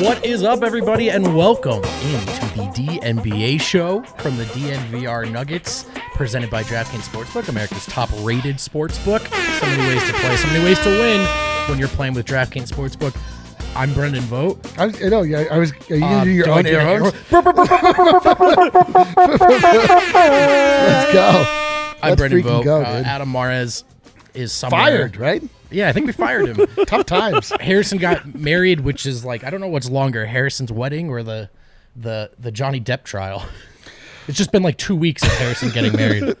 What is up, everybody, and welcome into the DNVR show from the DNVR Nuggets, presented by DraftKings Sportsbook, America's top-rated sportsbook. So many ways to play, so many ways to win when you're playing with DraftKings Sportsbook. I'm Brendan Vogt. I was going to do your own air horns? Let's go. I'm Brendan Vogt. Adam Mares is somewhere. Fired, right? Yeah, I think we fired him. Tough times. Harrison got married, which is like, I don't know what's longer, Harrison's wedding or the Johnny Depp trial. It's just been like 2 weeks of Harrison getting married.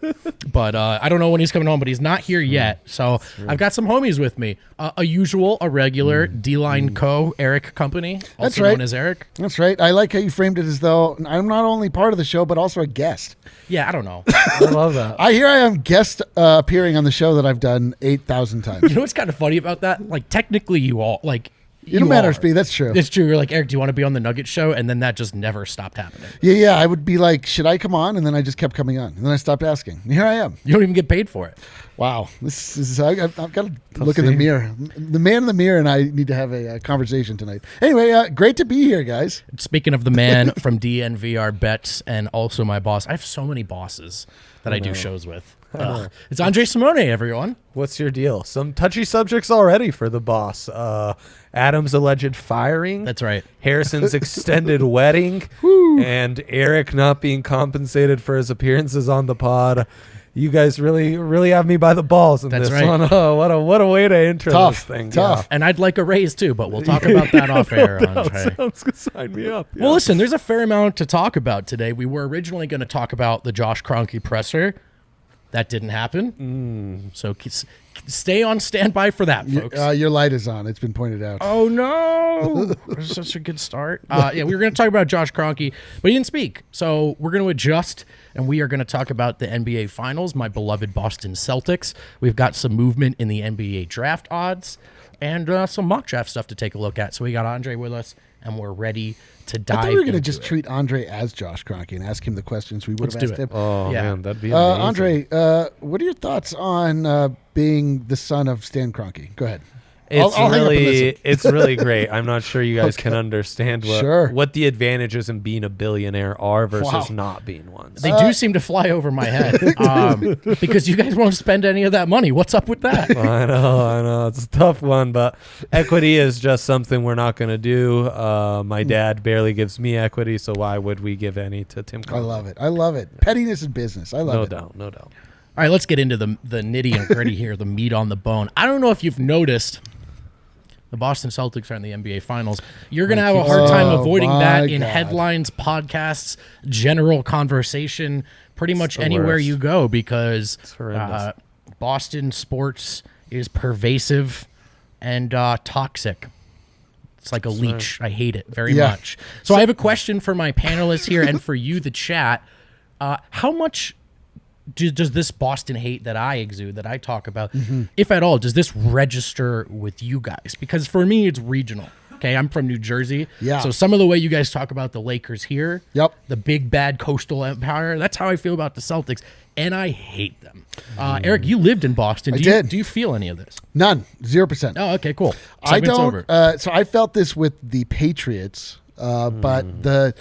But I don't know when he's coming home, but he's not here yet. So I've got some homies with me. A regular D-Line Eric Company, also known as Eric. That's right. I like how you framed it as though I'm not only part of the show, but also a guest. Yeah, I don't know. I love that. I am guest appearing on the show that I've done 8,000 times. You know what's kind of funny about that? Like, technically you all, like, in a manner of speaking, that's true. It's true. You're like, Eric, do you want to be on the Nugget show? And then that just never stopped happening. Yeah. I would be like, should I come on? And then I just kept coming on. And then I stopped asking. And here I am. You don't even get paid for it. Wow. This is I've got to look in the mirror. The man in the mirror and I need to have a conversation tonight. Anyway, great to be here, guys. Speaking of the man from DNVR Bets and also my boss, I have so many bosses that I do shows with. It's Andre Simone, everyone. What's your deal? Some touchy subjects already for the boss. Adam's alleged firing. That's right. Harrison's extended wedding. And Eric not being compensated for his appearances on the pod. You guys really have me by the balls in That's this right. one. Oh, what a way to intro this thing. Tough. Yeah. And I'd like a raise too, but we'll talk about that off air, Andre. Sounds good. Sign me up. Yeah. Well, listen, there's a fair amount to talk about today. We were originally going to talk about the Josh Kroenke presser. That didn't happen. So stay on standby for that, folks. Your light is on. It's been pointed out. Oh, no. That's such a good start. We were going to talk about Josh Kroenke, but he didn't speak. So we're going to adjust, and we are going to talk about the NBA Finals, my beloved Boston Celtics. We've got some movement in the NBA draft odds and some mock draft stuff to take a look at. So we got Andre with us, and we're ready to dive. I thought we were going to into just it. treat Andre as Josh Kroenke and ask him the questions we would Let's have do asked it. him. Oh, Yeah. man, that'd be amazing. Andre, what are your thoughts on being the son of Stan Kroenke? Go ahead. It's I'll hang up and really, listen. it's really great. I'm not sure you guys can understand what the advantages in being a billionaire are versus not being one. They do seem to fly over my head because you guys won't spend any of that money. What's up with that? I know. It's a tough one, but equity is just something we're not going to do. My dad barely gives me equity, so why would we give any to Tim Connelly? I love it. Pettiness in business. I love it. No doubt. All right, let's get into the nitty and gritty here, the meat on the bone. I don't know if you've noticed, the Boston Celtics are in the NBA Finals. You're going to have a hard time avoiding that in headlines, podcasts, general conversation, pretty much anywhere you go, because Boston sports is pervasive and toxic. It's like a leech. I hate it very much. So I have a question for my panelists here and for you, the chat. How much does this Boston hate that I exude, that I talk about, if at all, does this register with you guys? Because for me, it's regional. Okay, I'm from New Jersey. Yeah. So some of the way you guys talk about the Lakers here, the big bad coastal empire, that's how I feel about the Celtics, and I hate them. Eric, you lived in Boston. Do you feel any of this? None. 0%. Oh, okay, cool. I Segment's don't. over. So I felt this with the Patriots, but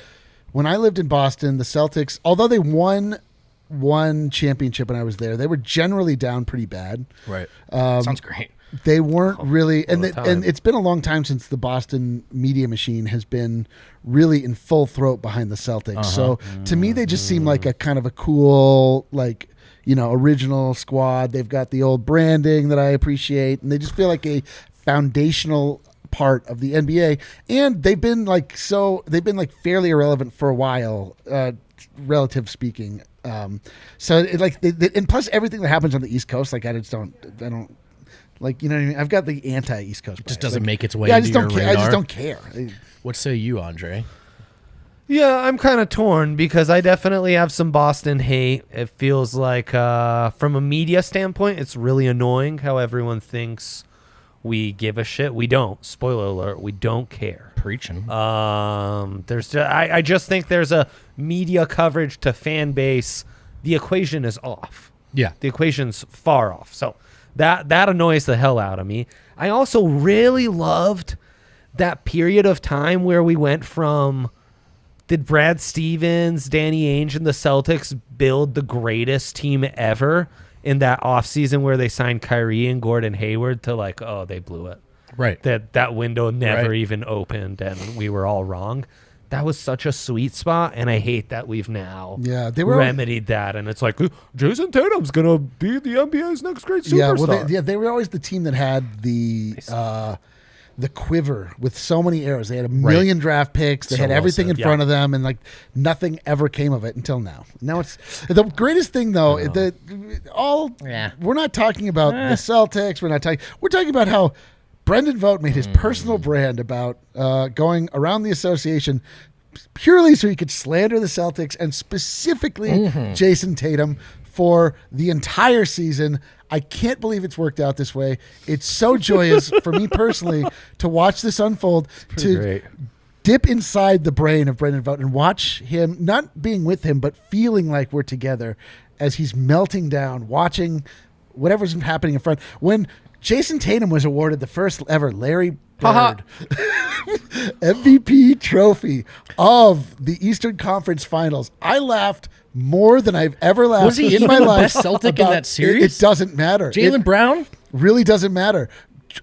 when I lived in Boston, the Celtics, although they won one championship when I was there, they were generally down pretty bad. Right. Sounds great. They weren't really, and it's been a long time since the Boston media machine has been really in full throat behind the Celtics. So to me, they just seem like a kind of a cool, like, original squad. They've got the old branding that I appreciate, and they just feel like a foundational part of the NBA. And they've been fairly irrelevant for a while, relative speaking. So and plus everything that happens on the East Coast, like I don't like, you know what I mean? I've got the anti-East Coast. It just doesn't make its way I into just your don't care. radar. I just don't care. What say you, Andre? Yeah, I'm kind of torn because I definitely have some Boston hate. It feels like from a media standpoint, it's really annoying how everyone thinks we give a shit. We don't. Spoiler alert, we don't care. Preaching. I just think there's a media coverage to fan base. The equation is off. Yeah. The equation's far off. So that annoys the hell out of me. I also really loved that period of time where we went from, did Brad Stevens, Danny Ainge, and the Celtics build the greatest team ever in that offseason where they signed Kyrie and Gordon Hayward to like, oh, they blew it. Right. That window never even opened and we were all wrong. That was such a sweet spot, and I hate that we've now remedied that. And it's like, Jason Tatum's going to be the NBA's next great superstar. They were always the team that had the quiver with so many arrows. They had a million draft picks. They had everything in front of them, and like nothing ever came of it until now. Now it's the greatest thing, though. We're not talking about the Celtics. We're talking about how Brendan Vogt made his personal brand about going around the association purely so he could slander the Celtics and specifically Jason Tatum for the entire season. I can't believe it's worked out this way. It's so joyous for me personally to watch this unfold, dip inside the brain of Brendan Vogt and watch him, not being with him, but feeling like we're together as he's melting down, watching whatever's happening in front. When Jason Tatum was awarded the first ever Larry Bird MVP trophy of the Eastern Conference Finals, I laughed more than I've ever laughed in my life. Was he the best Celtic in that series? It doesn't matter. Jaylen Brown? Really doesn't matter.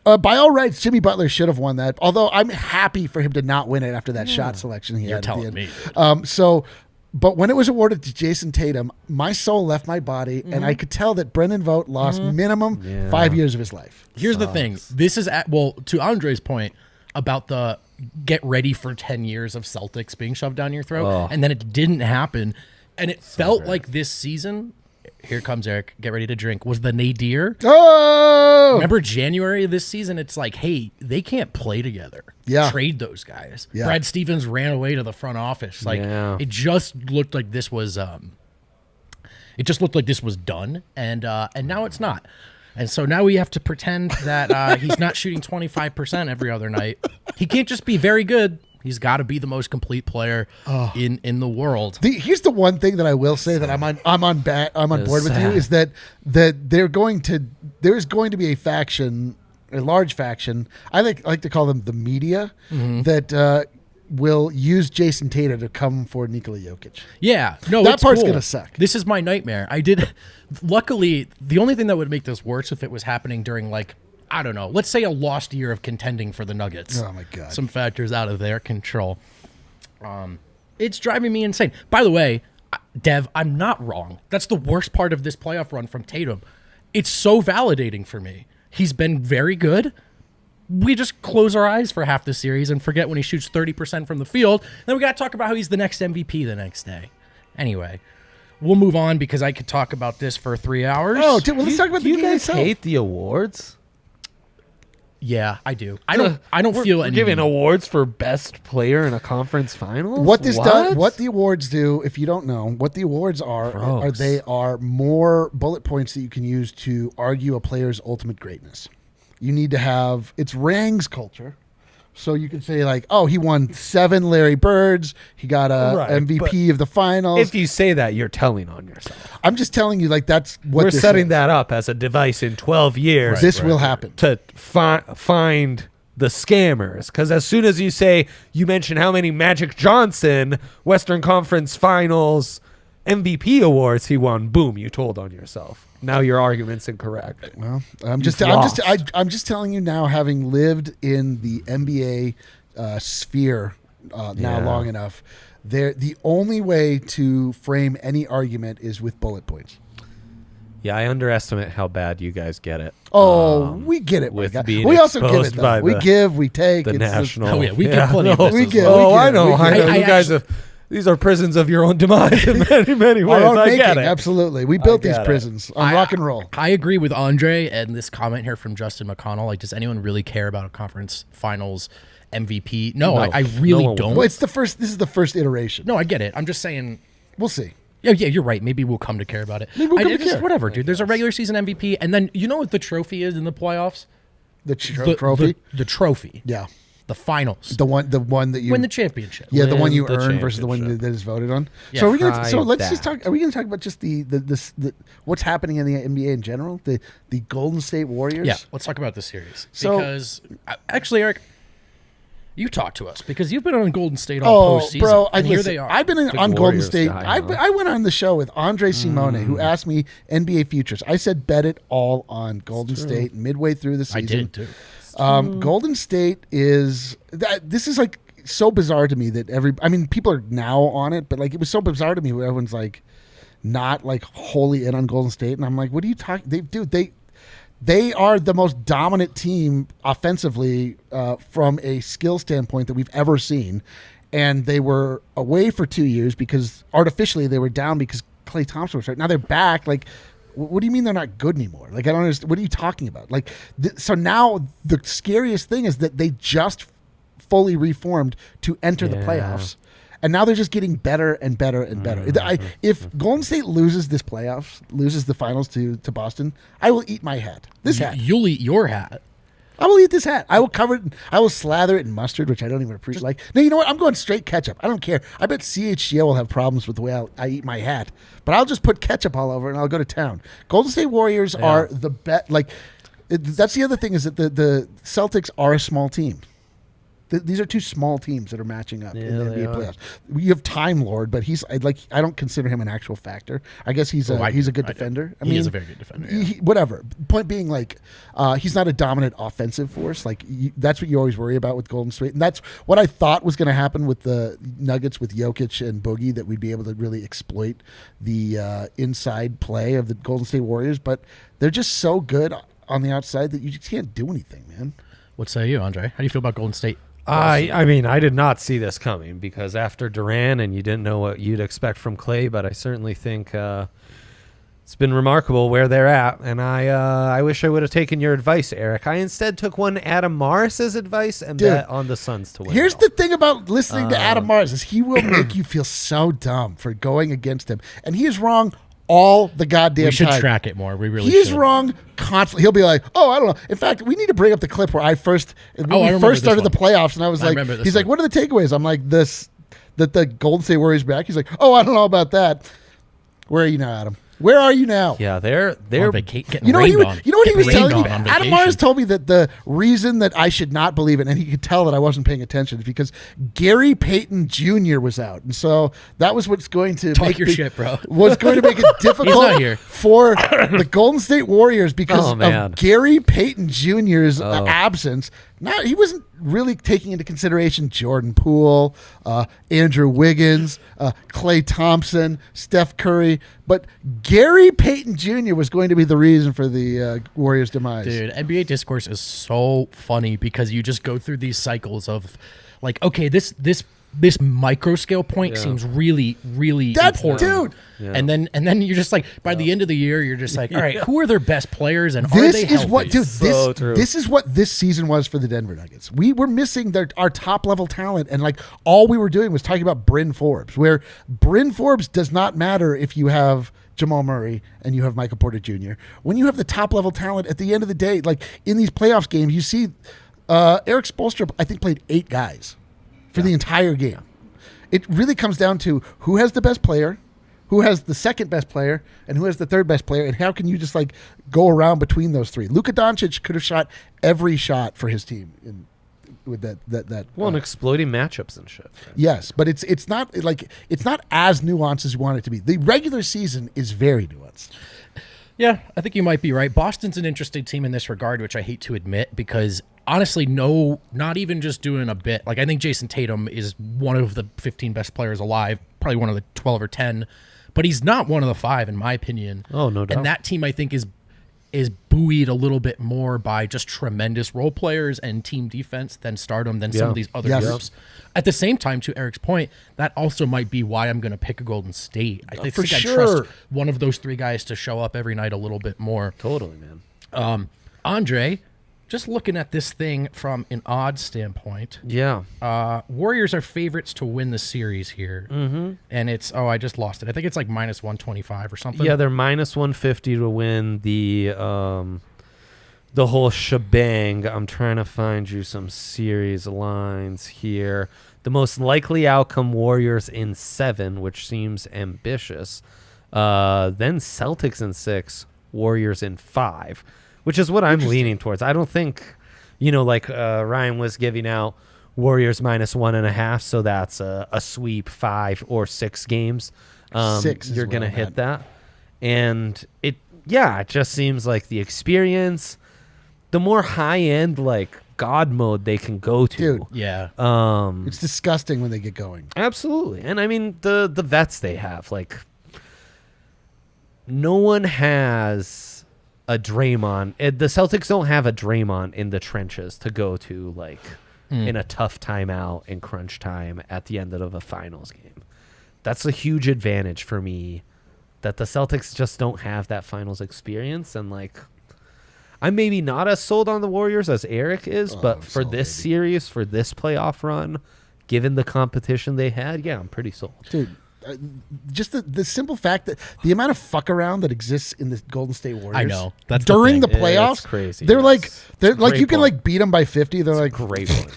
By all rights, Jimmy Butler should have won that, although I'm happy for him to not win it after that shot selection he had at the end. Me. But when it was awarded to Jason Tatum, my soul left my body, and I could tell that Brendan Vogt lost minimum 5 years of his life. Here's the thing. This is, to Andre's point about the get ready for 10 years of Celtics being shoved down your throat, and then it didn't happen. And it felt like this season, here comes Eric, get ready to drink, was the nadir. Oh! Remember January of this season? It's like, hey, they can't play together. Yeah. Trade those guys. Yeah. Brad Stevens ran away to the front office. Like, it just looked like this was done, and now it's not. And so now we have to pretend that he's not shooting 25% every other night. He can't just be very good. He's got to be the most complete player in the world. Here's the one thing that I will say that I'm on board with you is that there's going to be a large faction. I like to call them the media that will use Jason Tatum to come for Nikola Jokic. Yeah, no, that part's cool. gonna suck. This is my nightmare. Luckily, the only thing that would make this worse if it was happening during like, I don't know, let's say a lost year of contending for the Nuggets. Oh my God. Some factors out of their control. It's driving me insane. By the way, Dev, I'm not wrong. That's the worst part of this playoff run from Tatum. It's so validating for me. He's been very good. We just close our eyes for half the series and forget when he shoots 30% from the field. Then we got to talk about how he's the next MVP the next day. Anyway, we'll move on because I could talk about this for 3 hours. Oh, let's talk about the game You guys itself. hate the awards? Yeah, I do. I don't feel any giving awards for best player in a conference finals. What the awards do, if you don't know, what the awards are they are more bullet points that you can use to argue a player's ultimate greatness. You need to have it's rings culture. So you can say like, oh, he won 7 Larry Birds. He got a MVP of the finals. If you say that, you're telling on yourself. I'm just telling you, like that's what we're setting that up as a device in 12 years. This will happen to find the scammers. Because as soon as you mention how many Magic Johnson Western Conference Finals MVP awards he won, boom, you told on yourself. Now your argument's incorrect. Well, I'm just telling you now, having lived in the NBA sphere now long enough, the only way to frame any argument is with bullet points. Yeah, I underestimate how bad you guys get it. Oh, we get it. With being we also give it. Though. We give, we take. The national. We give plenty of this. We give. I know. You guys have. These are prisons of your own demise in many, many ways. I get it. Absolutely. We built these prisons on rock and roll. I agree with Andre and this comment here from Justin McConnell. Like, does anyone really care about a conference finals MVP? No. I really don't. Well, this is the first iteration. No, I get it. I'm just saying. We'll see. Yeah, you're right. Maybe we'll come to care about it. Maybe we'll come to care. Whatever, dude. There's a regular season MVP, and then you know what the trophy is in the playoffs? The trophy? The trophy. Yeah. The finals. The one that you win the championship. Yeah, the one you earn versus the one that is voted on. Yeah. So let's just talk. Are we going to talk about just the what's happening in the NBA in general? The Golden State Warriors. Yeah, let's talk about the series. Because actually, Eric, You talk to us because you've been on Golden State all postseason. Bro, and here they are. I've been on Golden State. I went on the show with Andre Simone, who asked me NBA futures. I said bet it all on Golden State midway through the season. I did too. Golden State is this is like so bizarre to me that people are now on it, but like it was so bizarre to me where everyone's like not like wholly in on Golden State, and I'm like, what are you talking? They are the most dominant team offensively from a skill standpoint that we've ever seen. And they were away for 2 years because artificially they were down because Klay Thompson was hurt. Now they're back. Like, what do you mean they're not good anymore? Like, I don't understand. What are you talking about? Like, so now the scariest thing is that they just fully reformed to enter the playoffs. And now they're just getting better and better and better. If Golden State loses this playoffs, loses the finals to Boston, I will eat my hat. This hat. You'll eat your hat. I will eat this hat. I will cover it. I will slather it in mustard, which I don't even appreciate. No, you know what? I'm going straight ketchup. I don't care. I bet CHGO will have problems with the way I eat my hat. But I'll just put ketchup all over it and I'll go to town. Golden State Warriors are the best. Like, that's the other thing is that the Celtics are a small team. These are two small teams that are matching up in the NBA playoffs. You have Time Lord, but I don't consider him an actual factor. I guess he's a good defender. He is a very good defender. Whatever. Point being, like, he's not a dominant offensive force. Like that's what you always worry about with Golden State, and that's what I thought was going to happen with the Nuggets with Jokic and Boogie, that we'd be able to really exploit the inside play of the Golden State Warriors. But they're just so good on the outside that you just can't do anything, man. What say you, Andre? How do you feel about Golden State? I mean, I did not see this coming because after Durant, and you didn't know what you'd expect from Klay, but I certainly think it's been remarkable where they're at, and I wish I would have taken your advice, Eric. I instead took one Adam Morris's advice and bet on the Suns to win. Here's the thing about listening to Adam Morris is he will make you feel so dumb for going against him, and he is wrong all the goddamn time. We should track it more. We really should. He is wrong constantly. He'll be like, I don't know. In fact, we need to bring up the clip where we first started the playoffs, and I was like, he's like, what are the takeaways? I'm like, that the Golden State Warriors back. He's like, I don't know about that. Where are you now, Adam? Where are you now? Yeah, they're you know what he was telling me? Adam Morris told me that the reason that I should not believe it, and he could tell that I wasn't paying attention, is because Gary Payton Jr. was out, and so that was what's going to talk your shit, bro. Was going to make it difficult for the Golden State Warriors because of Gary Payton Jr.'s absence. Now, he wasn't really taking into consideration Jordan Poole, Andrew Wiggins, Klay Thompson, Steph Curry, but Gary Payton Jr. was going to be the reason for the Warriors' demise. Dude, NBA discourse is so funny because you just go through these cycles of, like, okay, this micro scale point seems really, really important. Dude. Yeah. And then you're just like, by the end of the year, you're just like, all right, who are their best players and are they healthy? This is what this season was for the Denver Nuggets. We were missing our top level talent, and like all we were doing was talking about Bryn Forbes, where Bryn Forbes does not matter if you have Jamal Murray and you have Michael Porter Jr. When you have the top level talent, at the end of the day, like in these playoffs games, you see Eric Spoelstra, I think, played 8 guys for the entire game. It really comes down to who has the best player, who has the second best player, and who has the third best player, and how can you just like go around between those three. Luka Doncic could have shot every shot for his team with that. And exploiting matchups and shit. Right? Yes, but it's not as nuanced as you want it to be. The regular season is very nuanced. Yeah, I think you might be right. Boston's an interesting team in this regard, which I hate to admit, because honestly, not even just doing a bit. Like, I think Jason Tatum is one of the 15 best players alive, probably one of the 12 or 10, but he's not one of the 5, in my opinion. Oh, no doubt. And that team, I think, is buoyed a little bit more by just tremendous role players and team defense than stardom than some of these other groups. At the same time, to Eric's point, that also might be why I'm going to pick a Golden State. I think I trust one of those 3 guys to show up every night a little bit more. Totally, man. Andre, just looking at this thing from an odds standpoint, Warriors are favorites to win the series here, and it's I just lost it. I think it's like minus 125 or something. Yeah, they're minus 150 to win the whole shebang. I'm trying to find you some series lines here. The most likely outcome: Warriors in 7, which seems ambitious. Then Celtics in 6, Warriors in 5. Which is what I'm leaning towards. I don't think, like Ryan was giving out, Warriors -1.5, so that's a sweep 5 or 6 games. 6 you're going to hit that. And it just seems like the experience, the more high-end, like, God mode they can go to. Dude. Yeah. It's disgusting when they get going. Absolutely. And I mean, the vets they have, like, no one has a Draymond. The Celtics don't have a Draymond in the trenches to go to, like, in a tough timeout in crunch time at the end of a finals game. That's a huge advantage for me, that the Celtics just don't have that finals experience. And, like, I'm maybe not as sold on the Warriors as Eric is, but for this series, for this playoff run, given the competition they had, I'm pretty sold. Dude, just the simple fact that the amount of fuck around that exists in the Golden State Warriors. I know. That's during the thing. playoffs. It's crazy. They're It's like you can point. like beat them by 50. They're like Great point.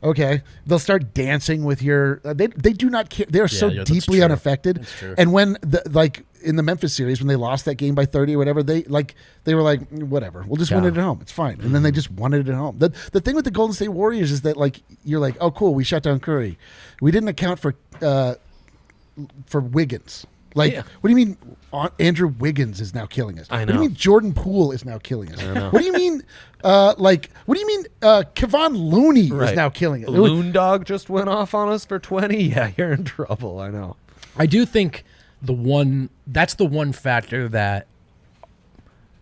okay. They'll start dancing with your. They do not care. They are so that's deeply true. unaffected. That's true. And when in the Memphis series when they lost that game by 30 or whatever, they were like, whatever, we'll just win it at home. It's fine. And then they just won it at home. The thing with the Golden State Warriors is that like you're like, oh cool, we shut down Curry. We didn't account for Wiggins. Like, what do you mean Andrew Wiggins is now killing us? I know. What do you mean Jordan Poole is now killing us? I know. What do you mean Kevon Looney is now killing us? Loon Dog just went off on us for 20. Yeah, you're in trouble. I know. I do think that's the one factor that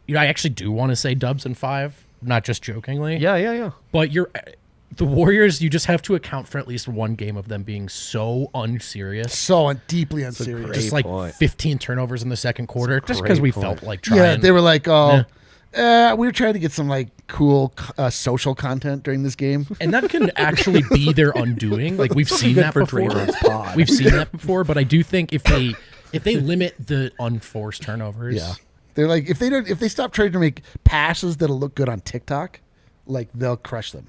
I actually do want to say Dubs in 5, not just jokingly. Yeah. But the Warriors, you just have to account for at least one game of them being so unserious. So deeply unserious. Just like point. 15 turnovers in the second quarter, just great because we point. felt like trying. Yeah, they were like, we were trying to get some like cool social content during this game. And that can actually be their undoing. Like we've seen that before. We've seen that before, but I do think if they limit the unforced turnovers, They're like if they stop trying to make passes that'll look good on TikTok, like they'll crush them.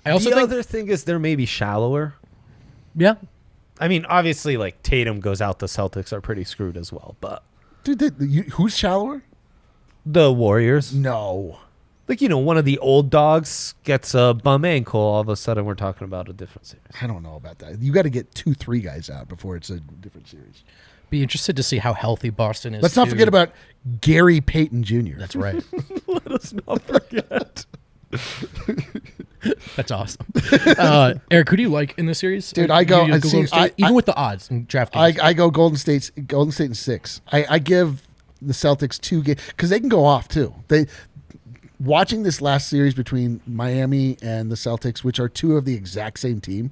I also the think other thing is they're maybe shallower. Yeah. I mean, obviously, like Tatum goes out, the Celtics are pretty screwed as well. But Dude, who's shallower? the Warriors, No. like one of the old dogs gets a bum ankle, all of a sudden we're talking about a different series. I don't know about that. You got to get 2-3 guys out before it's a different series. Be interested to see how healthy Boston is. Let's not forget about Gary Payton Jr. That's right. Let us not forget. That's awesome. Eric, who do you like in this series? Dude, Or I go- do you I Golden see- State? Even with the odds in DraftKings. I go Golden State in 6. I give the Celtics 2 games because they can go off too. Watching this last series between Miami and the Celtics, which are 2 of the exact same team,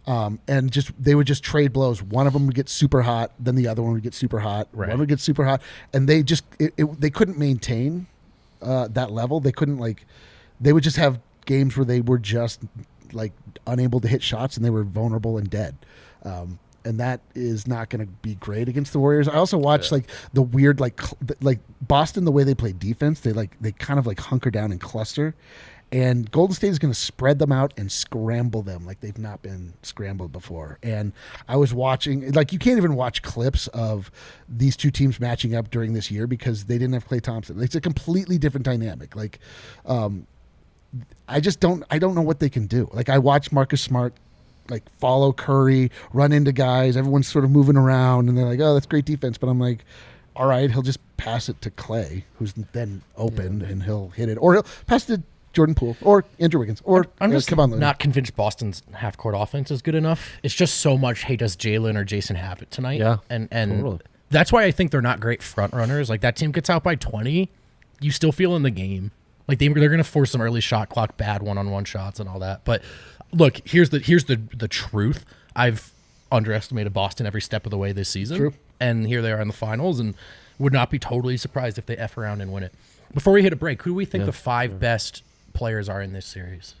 and they would just trade blows. One of them would get super hot, then the other one would get super hot. Right. One would get super hot, and they just they couldn't maintain that level. They couldn't they would just have games where they were just like unable to hit shots and they were vulnerable and dead. And that is not going to be great against the Warriors. I also watched like the weird like Boston, the way they play defense. They kind of like hunker down and cluster, and Golden State is going to spread them out and scramble them like they've not been scrambled before. And I was watching, like, you can't even watch clips of these 2 teams matching up during this year because they didn't have Klay Thompson. It's a completely different dynamic. Like, I don't know what they can do. Like, I watched Marcus Smart like follow Curry, run into guys. Everyone's sort of moving around, and they're like, "Oh, that's great defense." But I'm like, "All right, he'll just pass it to Klay, who's then open, and he'll hit it, or he'll pass it to Jordan Poole or Andrew Wiggins, or I'm just Kevon Looney." not convinced Boston's half-court offense is good enough. It's just so much, hey, does Jalen or Jason have it tonight? Yeah, and totally. That's why I think they're not great front runners. Like, that team gets out by 20, you still feel in the game. Like, they're going to force some early shot clock, bad one-on-one shots and all that. But look, here's the truth. I've underestimated Boston every step of the way this season. True. And here they are in the finals, and would not be totally surprised if they F around and win it. Before we hit a break, who do we think the 5 best players are in this series?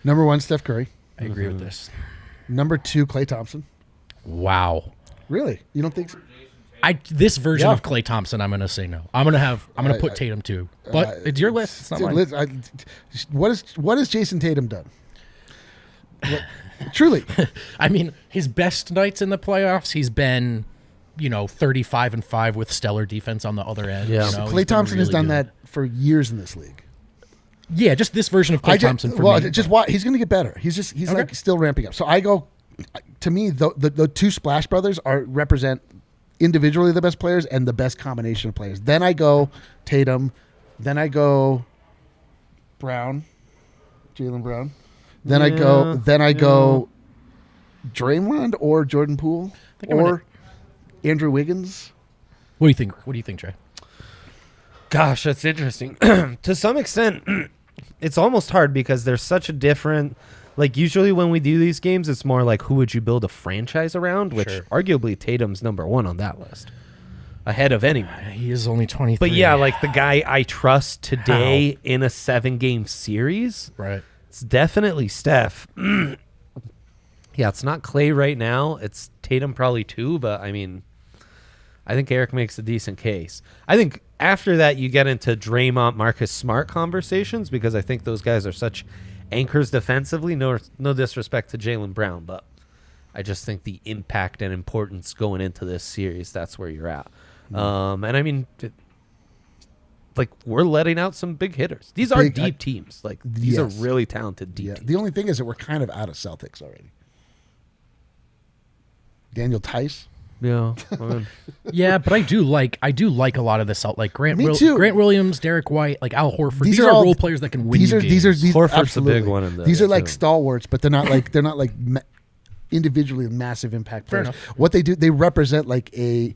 Number 1, Steph Curry. I agree with this. Number 2, Klay Thompson. Wow. Really? You don't think so? This version Yeah. of Klay Thompson, I'm going to say no. I'm going to put Tatum too. But it's your list. It's not mine. What has Jason Tatum done? Truly. I mean, his best nights in the playoffs, he's been, 35-5 with stellar defense on the other end. Yeah. You know, Klay he's been Thompson has really done good. that for years in this league. Yeah, just this version of Klay Thompson for me. Just why he's going to get better. He's like still ramping up. So I go, to me, the two Splash Brothers represent individually the best players and the best combination of players. Then I go Tatum. Then I go Jaylen Brown. Then I go Draymond or Jordan Poole or Andrew Wiggins. What do you think? What do you think, Trey? Gosh, that's interesting. To some extent, it's almost hard because there's such a different. Like usually when we do these games, it's more like who would you build a franchise around, which arguably Tatum's number one on that list, ahead of anyone. He is only 23. But yeah, like the guy I trust today in a 7-game series. Right. It's definitely Steph. Yeah, it's not Klay right now. It's Tatum probably too, but I mean, I think Eric makes a decent case. I think after that you get into Draymond, Marcus Smart conversations because I think those guys are such anchors defensively. No disrespect to Jaylen Brown, but I just think the impact and importance going into this series, that's where you're at. And I mean, like we're letting out some big hitters. These are deep teams. Like these are really talented deep teams. The only thing is that we're kind of out of Celtics already. Daniel Tice. Yeah. Yeah, but I do like a lot of this. Like Grant Williams, Derek White, like Al Horford. These are role players that can win. These Horford's absolutely. the big one in this. These are like stalwarts, but they're not like individually massive impact players. What they do, they represent like a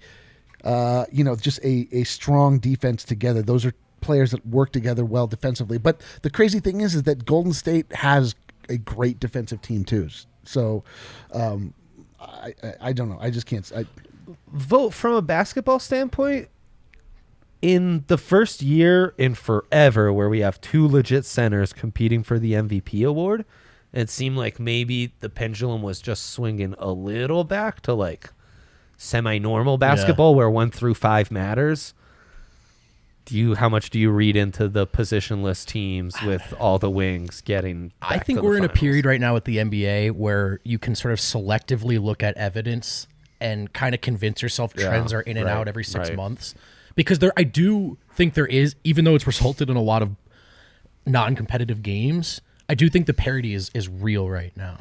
just a strong defense together. Those are players that work together well defensively. But the crazy thing is that Golden State has a great defensive team too. So I don't know. I just can't. Vote from a basketball standpoint. In the first year in forever where we have two legit centers competing for the MVP award, it seemed like maybe the pendulum was just swinging a little back to like semi-normal basketball where 1 through 5 matters. How much do you read into the positionless teams with all the wings getting back I think we're in a period right now with the NBA where you can sort of selectively look at evidence and kind of convince yourself trends are in and out every 6 months. Because I do think there is, even though it's resulted in a lot of non-competitive games, I do think the parity is real right now.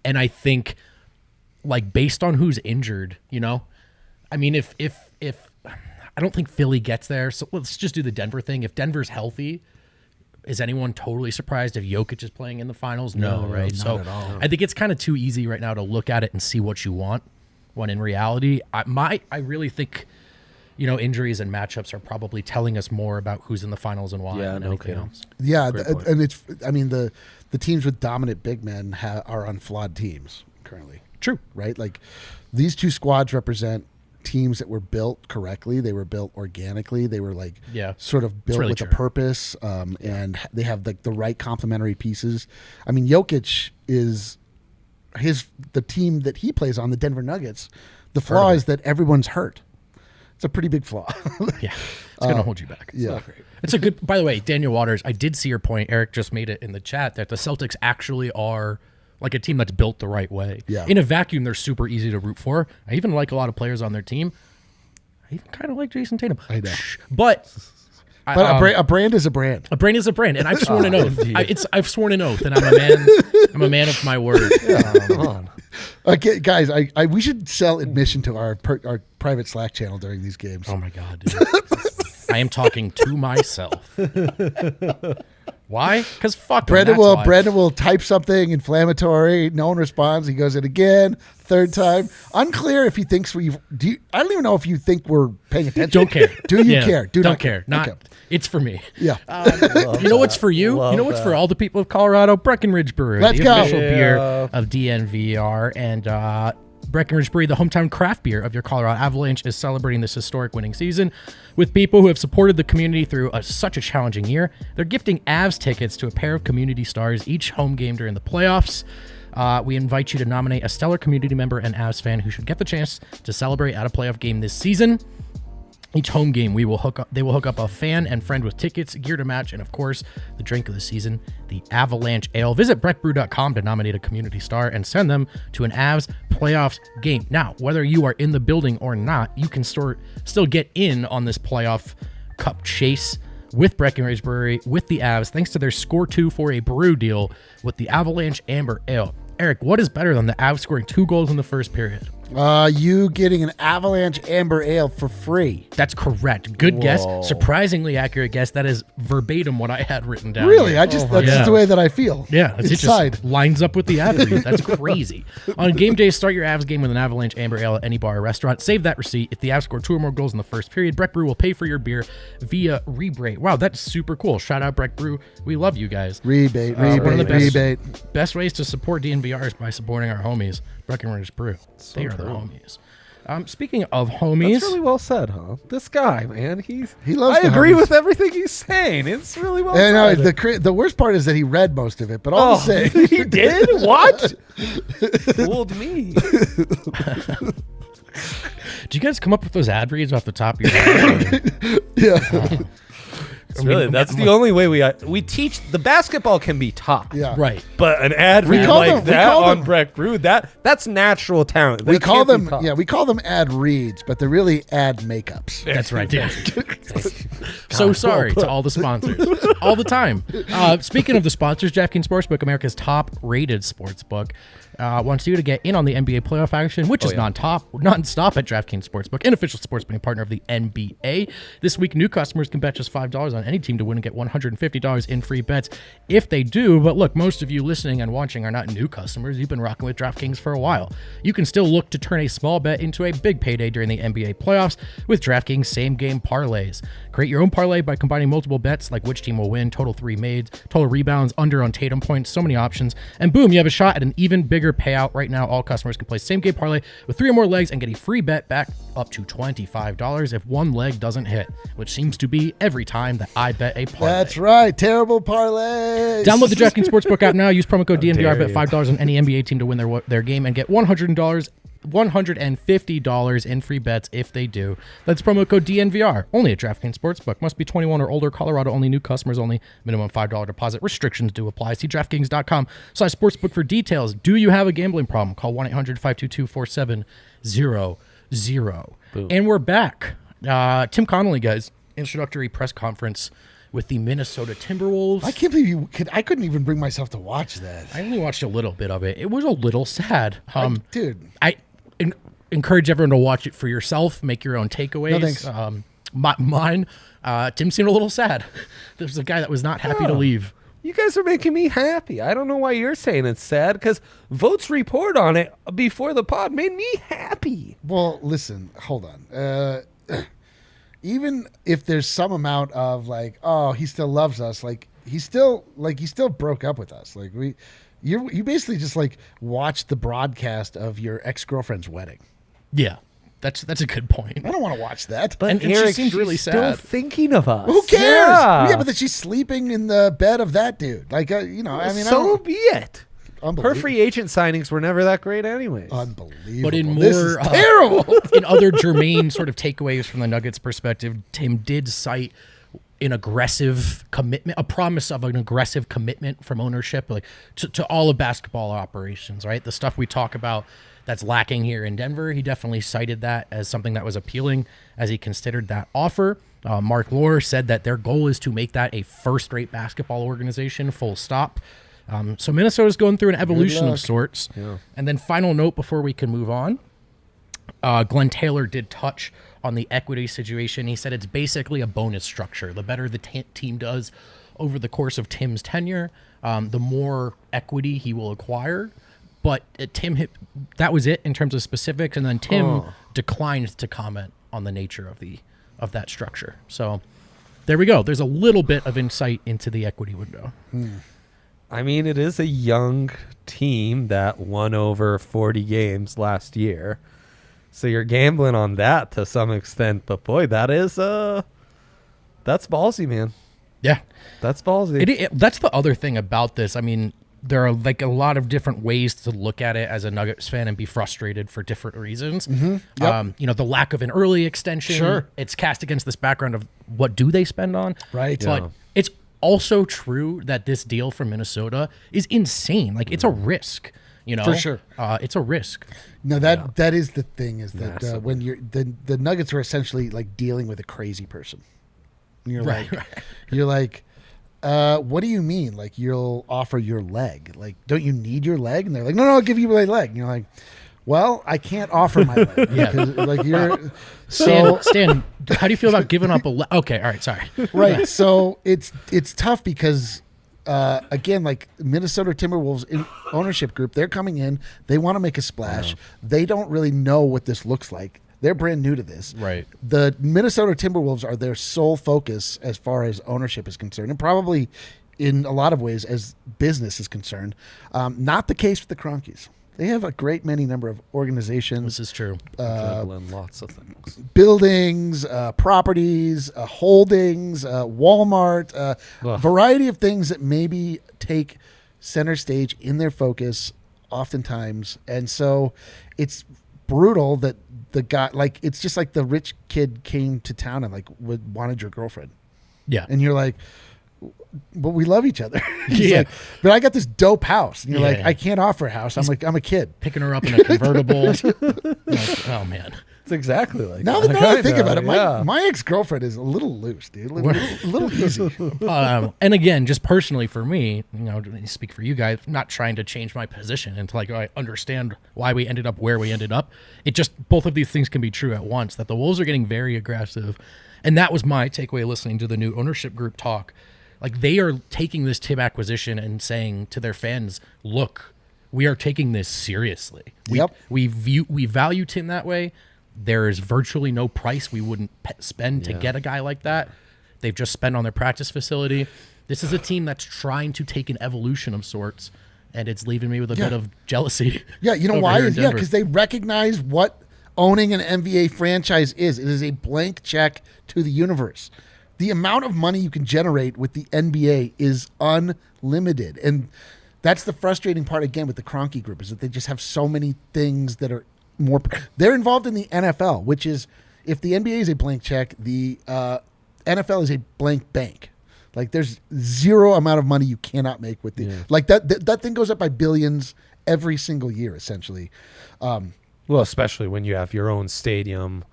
And I think, like, based on who's injured, I mean, if I don't think Philly gets there, so let's just do the Denver thing. If Denver's healthy, is anyone totally surprised if Jokic is playing in the finals? No, right? Not at all. I think it's kind of too easy right now to look at it and see what you want, when in reality, I really think, injuries and matchups are probably telling us more about who's in the finals and why than anything else. Yeah, and the teams with dominant big men are on flawed teams currently. True. Right? Like, these two squads represent teams that were built correctly. They were built organically. They were sort of built with a purpose, and they have the right complementary pieces. I mean, Jokic is the team that he plays on, the Denver Nuggets. The flaw is that everyone's hurt. It's a pretty big flaw. Yeah, it's going to hold you back. It's not great. It's a good. By the way, Daniel Waters, I did see your point. Eric just made it in the chat that the Celtics actually are like a team that's built the right way. Yeah. In a vacuum, they're super easy to root for. I even like a lot of players on their team. I even kind of like Jason Tatum. I know. But a brand is a brand. A brand is a brand, and I've sworn an oath. I've sworn an oath, and I'm a man of my word. Come on. Okay, guys, we should sell admission to our private Slack channel during these games. Oh my God, dude. I am talking to myself. Why? Because fuck Brandon will type something inflammatory. No one responds. He goes in again, third time. Unclear if he thinks I don't even know if you think we're paying attention. Don't care. Do you care? Don't care. Not. Okay. It's for me. Yeah. You know what's for you? You know what's for all the people of Colorado? Breckenridge Brewery, Let's the go. official beer of DNVR, and Breckenridge Brewery, the hometown craft beer of your Colorado Avalanche, is celebrating this historic winning season with people who have supported the community through such a challenging year. They're gifting Avs tickets to a pair of community stars each home game during the playoffs. We invite you to nominate a stellar community member and Avs fan who should get the chance to celebrate at a playoff game this season. Each home game, they will hook up a fan and friend with tickets, gear to match, and of course, the drink of the season, the Avalanche Ale. Visit breckbrew.com to nominate a community star and send them to an Avs playoffs game. Now, whether you are in the building or not, you can still get in on this playoff cup chase with Breckenridge Brewery, with the Avs, thanks to their Score 2 for a brew deal with the Avalanche Amber Ale. Eric, what is better than the Avs scoring 2 goals in the first period? You getting an Avalanche Amber Ale for free. That's correct. Good guess. Surprisingly accurate guess. That is verbatim what I had written down. Really? Here. That's just the way that I feel. Yeah, it just lines up with the ad read. That's crazy. On game day, start your Avs game with an Avalanche Amber Ale at any bar or restaurant. Save that receipt. If the Avs score 2 or more goals in the first period, Breck Brew will pay for your beer via rebate. Wow, that's super cool. Shout out Breck Brew. We love you guys. Rebate. One of the best ways to support DNVR is by supporting our homies, Breckenridge Brew. So they are true. the homies. Speaking of homies, that's really well said, huh? This guy, man, he loves. I agree with everything he's saying. It's really well said. The worst part is that he read most of it, but all the same, he did. What? Fooled me. Did you guys come up with those ad reads off the top of your head? Yeah. That's the only way we teach. The basketball can be taught, yeah, right. But an ad read like that on Breck Brew, that's natural talent. We call them ad reads, but they're really ad makeups. That's right. Yeah. So sorry to all the sponsors, all the time. Speaking of the sponsors, DraftKings Sportsbook, America's top-rated sportsbook, wants you to get in on the NBA playoff action, which is non-stop at DraftKings Sportsbook, an official sports betting partner of the NBA. This week, new customers can bet just $5 on any team to win and get $150 in free bets if they do. But look, most of you listening and watching are not new customers. You've been rocking with DraftKings for a while. You can still look to turn a small bet into a big payday during the NBA playoffs with DraftKings same-game parlays. Create your own parlay by combining multiple bets like which team will win, total 3 made, total rebounds, under on Tatum points, so many options. And boom, you have a shot at an even bigger payout. Right now, all customers can play same-game parlay with 3 or more legs and get a free bet back up to $25 if one leg doesn't hit, which seems to be every time that I bet a parlay. That's right. Terrible parlays. Download the DraftKings Sportsbook app now. Use promo code DNVR. Bet $5 on any NBA team to win their game and get $150 in free bets if they do. That's promo code DNVR. Only at DraftKings Sportsbook. Must be 21 or older. Colorado only. New customers only. Minimum $5 deposit. Restrictions do apply. See DraftKings.com/sportsbook for details. Do you have a gambling problem? Call 1-800-522-4700. And we're back. Tim Connelly, guys. Introductory press conference with the Minnesota Timberwolves. I can't believe I couldn't even bring myself to watch that. I only watched a little bit of it. It was a little sad. Dude. I encourage everyone to watch it for yourself. Make your own takeaways. No, thanks. Mine, Tim seemed a little sad. There's a guy that was not happy to leave. You guys are making me happy. I don't know why you're saying it's sad, because Vogt's report on it before the pod made me happy. Well, listen, hold on. Even if there's some amount of like, oh, he still loves us, like he still broke up with us. Like you basically just like watched the broadcast of your ex-girlfriend's wedding. Yeah, that's a good point. I don't want to watch that. But and Eric, she seemed really still sad. thinking of us. Who cares? Yeah, but that she's sleeping in the bed of that dude. Like, I mean, so be it. Unbelievable. Her free agent signings were never that great anyways. Unbelievable. But in this is more terrible. In other germane sort of takeaways from the Nuggets' perspective, Tim did cite an aggressive commitment, a promise of an aggressive commitment from ownership, like to all of basketball operations, right? The stuff we talk about that's lacking here in Denver. He definitely cited that as something that was appealing as he considered that offer. Mark Lohr said that their goal is to make that a first-rate basketball organization, full stop. So Minnesota's going through an evolution of sorts. Yeah. And then final note before we can move on, Glenn Taylor did touch on the equity situation. He said it's basically a bonus structure. The better the team does over the course of Tim's tenure, the more equity he will acquire. But that was it in terms of specifics. And then Tim declined to comment on the nature of that structure. So there we go. There's a little bit of insight into the equity window. I mean, it is a young team that won over 40 games last year. So you're gambling on that to some extent. But boy, that's ballsy, man. Yeah. That's ballsy. That's the other thing about this. I mean, there are like a lot of different ways to look at it as a Nuggets fan and be frustrated for different reasons. Mm-hmm. Yep. The lack of an early extension. Sure. It's cast against this background of what do they spend on? Right. But it's also true that this deal from Minnesota is insane. Like, it's a risk. For sure. It's a risk. No, that is the thing, is that when you're the Nuggets are essentially like dealing with a crazy person. And you're Right, like, what do you mean? Like, you'll offer your leg? Like, don't you need your leg? And they're like, no, I'll give you my leg. And you're like, well, I can't offer my leg. Because, like, you're Stan, how do you feel about giving up a leg? Okay, all right, sorry. Right. So it's tough because again, like Minnesota Timberwolves ownership group, they're coming in, they want to make a splash. They don't really know what this looks like. They're brand new to this. Right. The Minnesota Timberwolves are their sole focus as far as ownership is concerned, and probably in a lot of ways as business is concerned. Not the case with the Cronkies. They have a great many number of organizations. This is true. Juggling lots of things. Buildings, properties, holdings, Walmart, variety of things that maybe take center stage in their focus oftentimes. And so it's brutal that the guy, like, it's just like the rich kid came to town and like wanted your girlfriend. Yeah. And you're like, but we love each other. Yeah. Like, but I got this dope house. And you're like, Yeah. I can't offer a house. I'm a kid. Picking her up in a convertible. Like, oh, man. It's exactly like Now that. that I think about it, Yeah. my ex-girlfriend is a little loose, dude. A little easy. And again, just personally for me, to speak for you guys, not trying to change my position until I understand why we ended up where we ended up. It just, both of these things can be true at once, that the Wolves are getting very aggressive. And that was my takeaway listening to the new ownership group talk. Like, they are taking this Tim acquisition and saying to their fans, look, we are taking this seriously. We value Tim that way. There is virtually no price we wouldn't spend to get a guy like that. They've just spent on their practice facility. This is a team that's trying to take an evolution of sorts, and it's leaving me with a bit of jealousy. Yeah, you know why? Yeah, because they recognize what owning an NBA franchise is. It is a blank check to the universe. The amount of money you can generate with the NBA is unlimited. And that's the frustrating part, again, with the Kroenke group, is that they just have so many things that are more. They're involved in the NFL, which is, if the NBA is a blank check, the NFL is a blank bank. Like, there's zero amount of money you cannot make with the like that thing goes up by billions every single year, essentially. Well, especially when you have your own stadium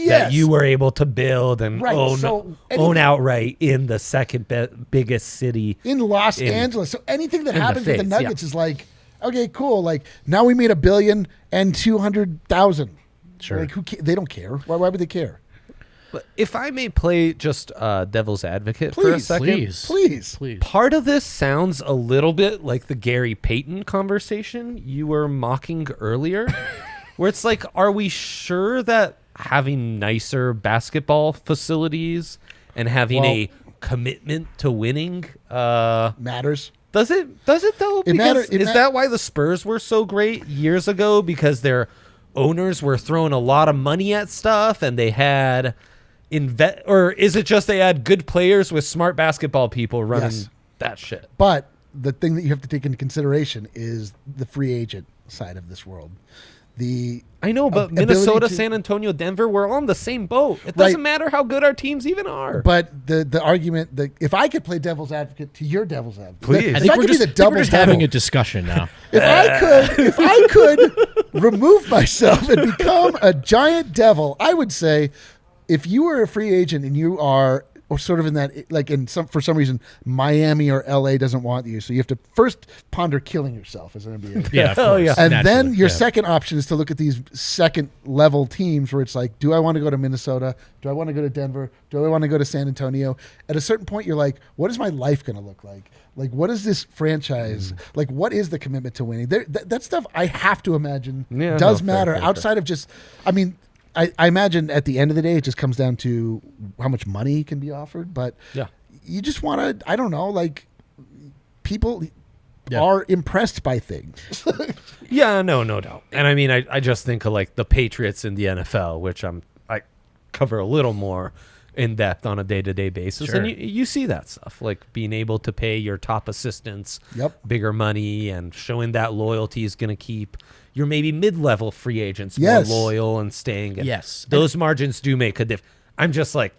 that you were able to build and own outright in the second biggest city in Los Angeles. So anything that happens with the Nuggets is like, okay, cool. Like, now we made $1 billion and 200,000. Sure. Like, they don't care. Why would they care? But if I may play just devil's advocate for a second. Please. Part of this sounds a little bit like the Gary Payton conversation you were mocking earlier, where it's like, are we sure that having nicer basketball facilities and having a commitment to winning matters? Does it though? Is that why the Spurs were so great years ago? Because their owners were throwing a lot of money at stuff and they had or is it just they had good players with smart basketball people running that shit? But the thing that you have to take into consideration is the free agent side of this world. I know, but Minnesota, San Antonio, Denver, we're on the same boat. It doesn't matter how good our teams even are. But the argument that if I could play devil's advocate to your devil's advocate, please. I think we're just having a discussion now. If I could remove myself and become a giant devil, I would say, if you were a free agent and you are or sort of in that, like for some reason, Miami or LA doesn't want you. So you have to first ponder killing yourself as an NBA. Yeah, of course. And then your second option is to look at these second level teams where it's like, do I want to go to Minnesota? Do I want to go to Denver? Do I want to go to San Antonio? At a certain point, you're like, what is my life going to look like? Like, what is this franchise? Like, what is the commitment to winning? That stuff I have to imagine does matter outside of just, I mean, I imagine at the end of the day, it just comes down to how much money can be offered. But you just want to, I don't know, like people are impressed by things. No doubt. And I mean, I just think of like the Patriots in the NFL, which I cover a little more in depth on a day-to-day basis. Sure. And you see that stuff, like being able to pay your top assistants bigger money and showing that loyalty is going to keep your maybe mid-level free agents more loyal and staying. And those margins do make a difference. I'm just like,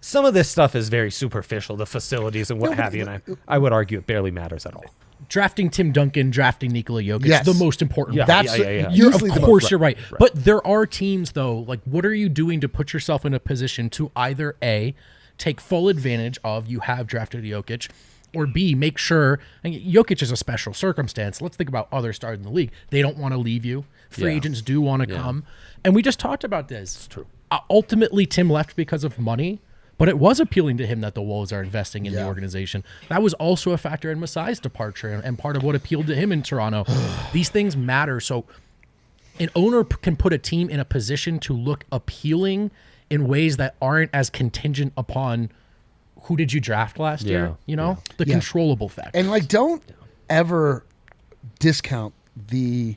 some of this stuff is very superficial, the facilities and what have you, and I would argue it barely matters at all. Drafting Tim Duncan, drafting Nikola Jokic, the most important. Of course, you're right. But there are teams, though, like, what are you doing to put yourself in a position to either A, take full advantage of you have drafted Jokic, or B, make sure, and Jokic is a special circumstance. Let's think about other stars in the league. They don't want to leave you. Free agents do want to come. And we just talked about this. It's true. Ultimately, Tim left because of money, but it was appealing to him that the Wolves are investing in the organization. That was also a factor in Masai's departure and part of what appealed to him in Toronto. These things matter. So an owner can put a team in a position to look appealing in ways that aren't as contingent upon who did you draft last year, the controllable factors. And like, don't ever discount the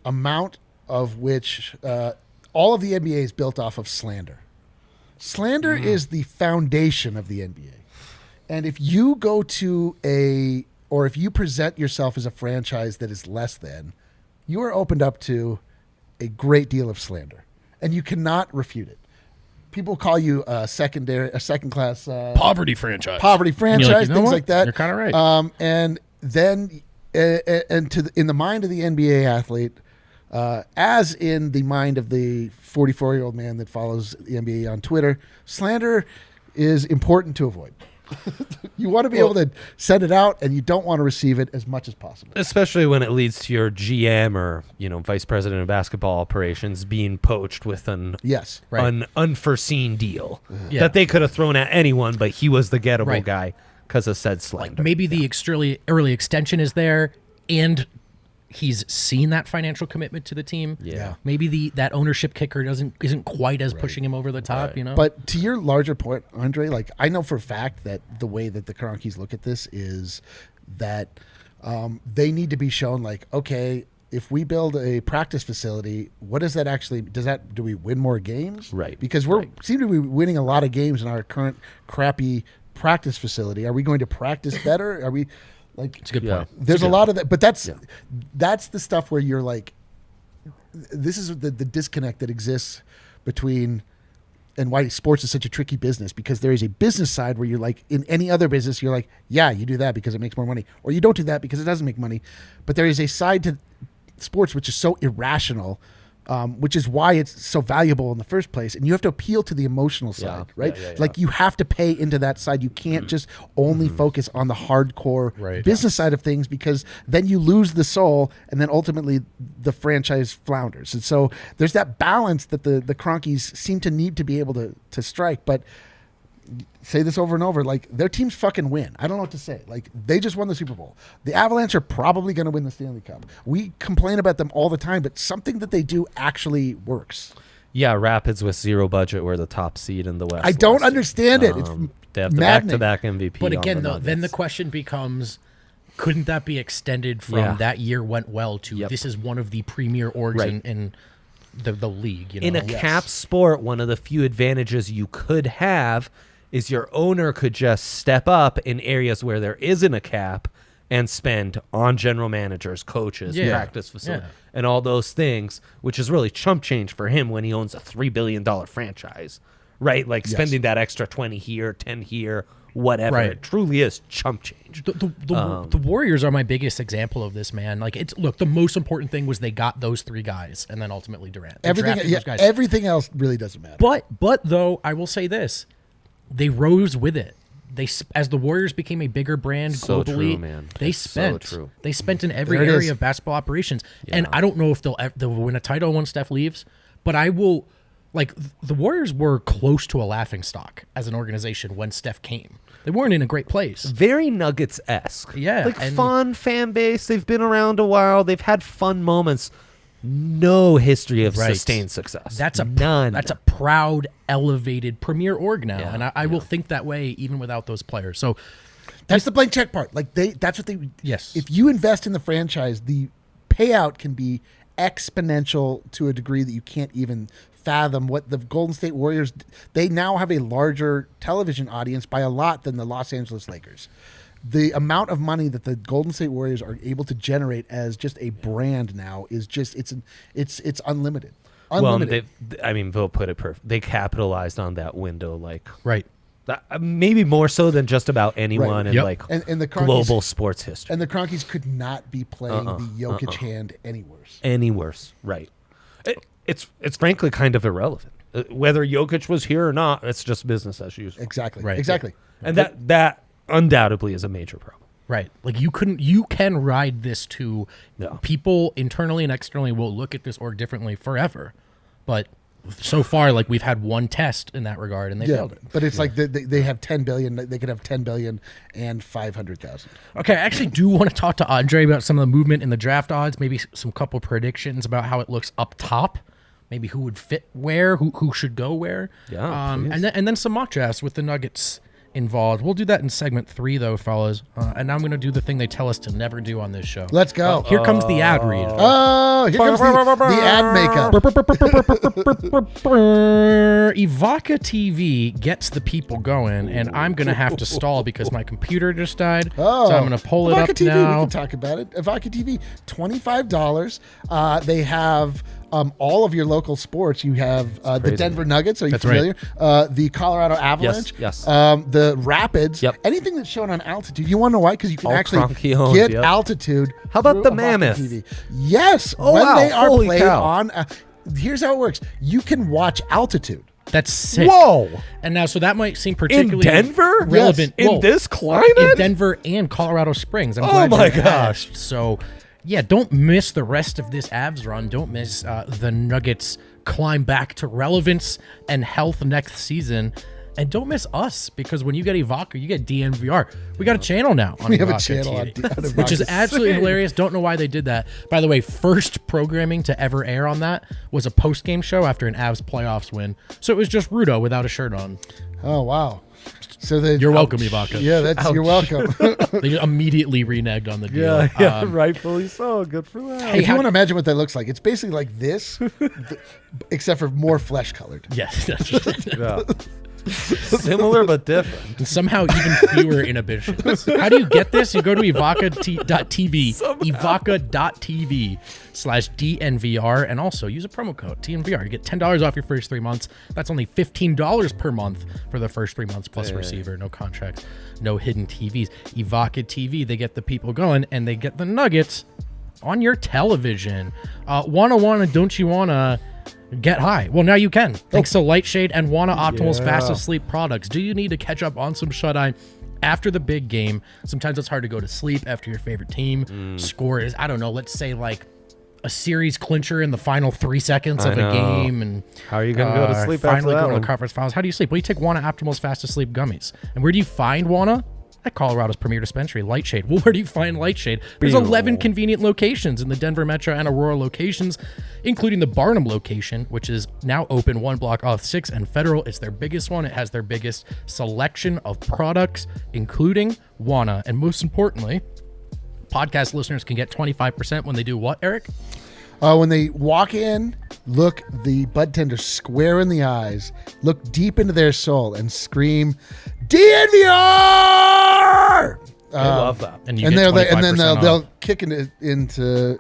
amount of which all of the NBA is built off of slander. Slander is the foundation of the NBA. And if you go to or if you present yourself as a franchise that is less than, you are opened up to a great deal of slander. And you cannot refute it. People call you a second class poverty franchise, things like that. You're kind of right. And then, in the mind of the NBA athlete, as in the mind of the 44-year-old man that follows the NBA on Twitter, slander is important to avoid. You want to be able to send it out, and you don't want to receive it as much as possible. Especially when it leads to your GM or vice president of basketball operations being poached with an unforeseen deal that they could have thrown at anyone, but he was the gettable guy because of said slander. Like maybe the early extension is there, and he's seen that financial commitment to the team. Yeah. Maybe that ownership kicker isn't quite as pushing him over the top, But to your larger point, Andre, like I know for a fact that the way that the Kroenkes look at this is that they need to be shown like, okay, if we build a practice facility, what does that actually do we win more games? Right. Because we seem to be winning a lot of games in our current crappy practice facility. Are we going to practice better? Are we like, it's a good point. There's a lot of that, but that's the stuff where you're like, this is the disconnect that exists between, and why sports is such a tricky business, because there is a business side where you're like, in any other business, you're like, yeah, you do that because it makes more money, or you don't do that because it doesn't make money. But there is a side to sports which is so irrational, which is why it's so valuable in the first place. And you have to appeal to the emotional side, right? Like you have to pay into that side. You can't just only focus on the hardcore business side of things, because then you lose the soul, and then ultimately the franchise flounders. And so there's that balance that the Kroenkes seem to need to be able to strike. But say this over and over, like their teams fucking win. I don't know what to say. Like they just won the Super Bowl. The Avalanche are probably going to win the Stanley Cup. We complain about them all the time, but something that they do actually works. Yeah, Rapids with zero budget were the top seed in the West. I don't understand it. It's they have the maddening. back-to-back MVP. But again, then the question becomes, couldn't that be extended from that year went well to this is one of the premier orgs in the league? In a cap sport, one of the few advantages you could have is your owner could just step up in areas where there isn't a cap and spend on general managers, coaches, practice facility, and all those things, which is really chump change for him when he owns a $3 billion franchise, right? Like spending that extra 20 here, 10 here, whatever. It truly is chump change. The Warriors are my biggest example of this, man. Like the most important thing was they got those three guys, and then ultimately Durant. Everything else really doesn't matter. But though I will say this, they rose with it. As the Warriors became a bigger brand globally, they spent in every area of basketball operations. And I don't know if they'll win a title once Steph leaves, but I will. Like the Warriors were close to a laughingstock as an organization when Steph came. They weren't in a great place. Very Nuggets-esque. Yeah. Like fun fan base. They've been around a while. They've had fun moments. No history of sustained success. That's a proud, elevated premier org now, and I will think that way even without those players. So that's the blank check part. Like that's what they. Yes. If you invest in the franchise, the payout can be exponential to a degree that you can't even fathom. What the Golden State Warriors, they now have a larger television audience by a lot than the Los Angeles Lakers. The amount of money that the Golden State Warriors are able to generate as just a brand now is just it's unlimited. Well, Vogt put it perfect. They capitalized on that window, maybe more so than just about anyone in and the global sports history. And the Kroenkes could not be playing the Jokic hand any worse. Any worse, right? It's frankly kind of irrelevant. Whether Jokic was here or not, it's just business as usual. Exactly. Right. Exactly. And that undoubtedly is a major problem. Right. Like you can ride this to people internally and externally will look at this org differently forever. But so far, like we've had one test in that regard and they failed it. But it's like they have 10 billion. They could have 10 billion and 500,000. Okay. I actually do want to talk to Andre about some of the movement in the draft odds, maybe some couple predictions about how it looks up top. Maybe who would fit where, who should go where. Yeah. And then some mock drafts with the Nuggets involved. We'll do that in segment 3, though, fellas. And now I'm going to do the thing they tell us to never do on this show. Let's go. Here comes the ad read. Oh, here comes the ad makeup. Ivaca TV gets the people going, and I'm going to have to stall because my computer just died. Oh, so I'm going to pull it Ivaca up TV, now. We can talk about it. Ivaca TV, $25. They have all of your local sports. You have the Denver Nuggets. Are you familiar? Right. The Colorado Avalanche. Yes. The Rapids. Yep. Anything that's shown on altitude. You want to know why? Because you can All actually get altitude. How about the Ivaca Mammoth? TV. Yes. Oh, when wow. they are Holy played cow. on. Here's how it works. You can watch altitude. That's sick. Whoa. And now, so that might seem particularly Denver? relevant. Yes. In this climate? In Denver and Colorado Springs. I'm glad my you gosh. asked. So, yeah, don't miss the rest of this Avs run. Don't miss the Nuggets climb back to relevance and health next season. And don't miss us, because when you get Ivaca, you get DNVR. We got a channel now on We have a Ivaca channel on TV, which is absolutely hilarious. Don't know why they did that. By the way, first programming to ever air on that was a post-game show after an Avs playoffs win. So it was just Rudo without a shirt on. Oh, wow. So then, You're welcome, Ivaca. Yeah, you're welcome. They immediately reneged on the deal. Yeah, rightfully so. Good for that. Hey, if you want to imagine what that looks like, it's basically like this, except for more flesh colored. Yes. Yeah. Similar but different. And somehow even fewer inhibitions. How do you get this? You go to Ivaca.tv, Ivaca.tv/DNVR, and also use a promo code DNVR. You get $10 off your first 3 months. That's only $15 per month for the first 3 months plus receiver. No contracts, no hidden TVs. Ivaca TV, they get the people going, and they get the Nuggets on your television. Wanna, don't you wanna get high? Well, now you can. Thanks to Lightshade and Wana Optimal's Fast Asleep products. Do you need to catch up on some shut-eye after the big game? Sometimes it's hard to go to sleep after your favorite team score is, I don't know, let's say like a series clincher in the final 3 seconds of a game. And how are you going to go to sleep finally after that go to the conference finals? How do you sleep? Well, you take Wana Optimal's Fast Asleep gummies. And where do you find Wana? At Colorado's premier dispensary, Lightshade. Well, where do you find Lightshade? There's 11 convenient locations in the Denver Metro and Aurora locations, including the Barnum location, which is now open 1 block off 6 and Federal. It's their biggest one. It has their biggest selection of products, including Wana. And most importantly, podcast listeners can get 25% when they do what, Eric? When they walk in, look the bud tender square in the eyes, look deep into their soul, and scream, DNVR! I love that. And you get 25% then off. they'll kick into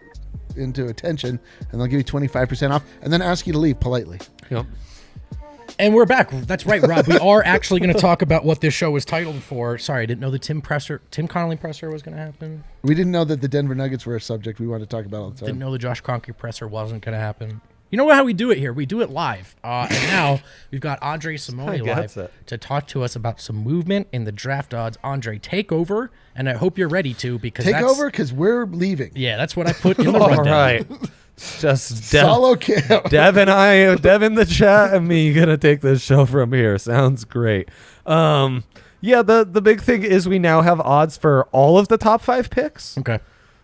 attention, and they'll give you 25% off, and then ask you to leave politely. Yep. And we're back. That's right, Rob. We are actually going to talk about what this show was titled for. Sorry, I didn't know the Tim Connelly presser was going to happen. We didn't know that the Denver Nuggets were a subject we wanted to talk about all the time. Didn't know the Josh Kroenke presser wasn't going to happen. You know how we do it here? We do it live. And now we've got Andre Simone live to talk to us about some movement in the draft odds. Andre, take over, and I hope you're ready to, because take over because we're leaving. Yeah, that's what I put in the rundown. All right. Just solo camp. Dev in the chat and me gonna take this show from here. Sounds great. Yeah, the big thing is we now have odds for all of the top 5 picks. Okay.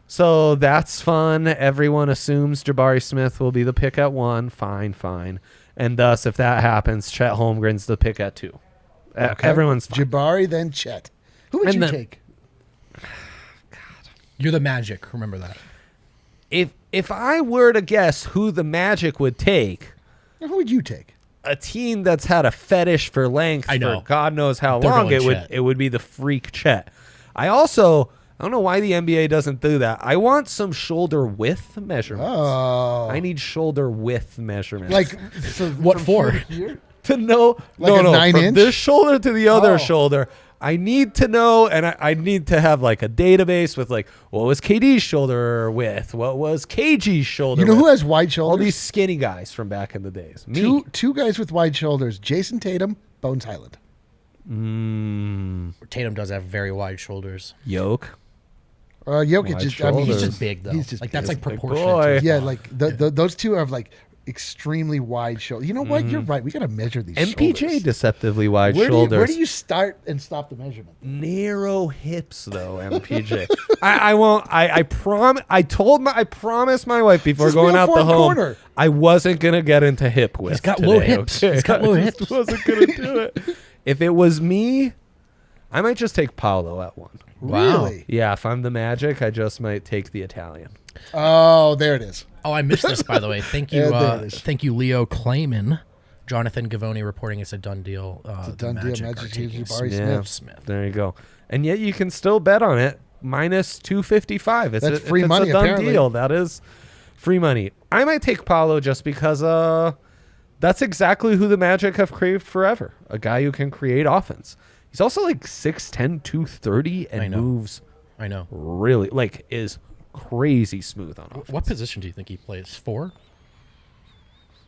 So that's fun. Everyone assumes Jabari Smith will be the pick at 1. Fine. And thus, if that happens, Chet Holmgren's the pick at 2. Okay. Everyone's fine. Jabari, then Chet. Who would you take? You're the Magic. Remember that. If I were to guess who the Magic would take, who would you take? A team that's had a fetish for length for God knows how long, it would be the freak Chet. I don't know why the NBA doesn't do that. I want some shoulder width measurements. Oh. I need shoulder width measurements. Like, so what for? To know, like no, a 9 from inch? this shoulder to the other shoulder. I need to know, and I need to have like a database with like, what was KD's shoulder width? What was KG's shoulder width? Who has wide shoulders? All these skinny guys from back in the days. Me. Two guys with wide shoulders. Jason Tatum, Bones Highland. Tatum does have very wide shoulders. Yoke. Jokic is. I mean, He's just big though. He's just like that's big. like Big proportionate. boy. To his Yeah, body. like those two have like extremely wide shoulders. You know what? You're right. We got to measure these. MPJ shoulders. deceptively wide Where shoulders. do you start and stop the measurement? Narrow hips though, MPJ. I won't. I promised my wife before This is going Will out the Ford home corner. I wasn't gonna get into hip width. He's got today, low hips. okay? He's got low I just hips. wasn't gonna do it. If it was me, I might just take Paolo at 1. Wow. Really? Yeah, if I'm the Magic, I just might take the Italian. Oh, there it is. Oh, I missed this, by the way. Thank you, Yeah, there it is. thank you, Leo Clayman. Jonathan Gavoni reporting it's a done deal. It's a done deal. Magic taking Jabari Yeah. Smith. There you go. And yet you can still bet on it minus 255. That's free money, It's a done apparently. deal. That is free money. I might take Paolo just because that's exactly who the Magic have craved forever. A guy who can create offense. He's also like 6'10", 230 I and know. moves I know. really like is crazy smooth on offense. What position do you think he plays? 4?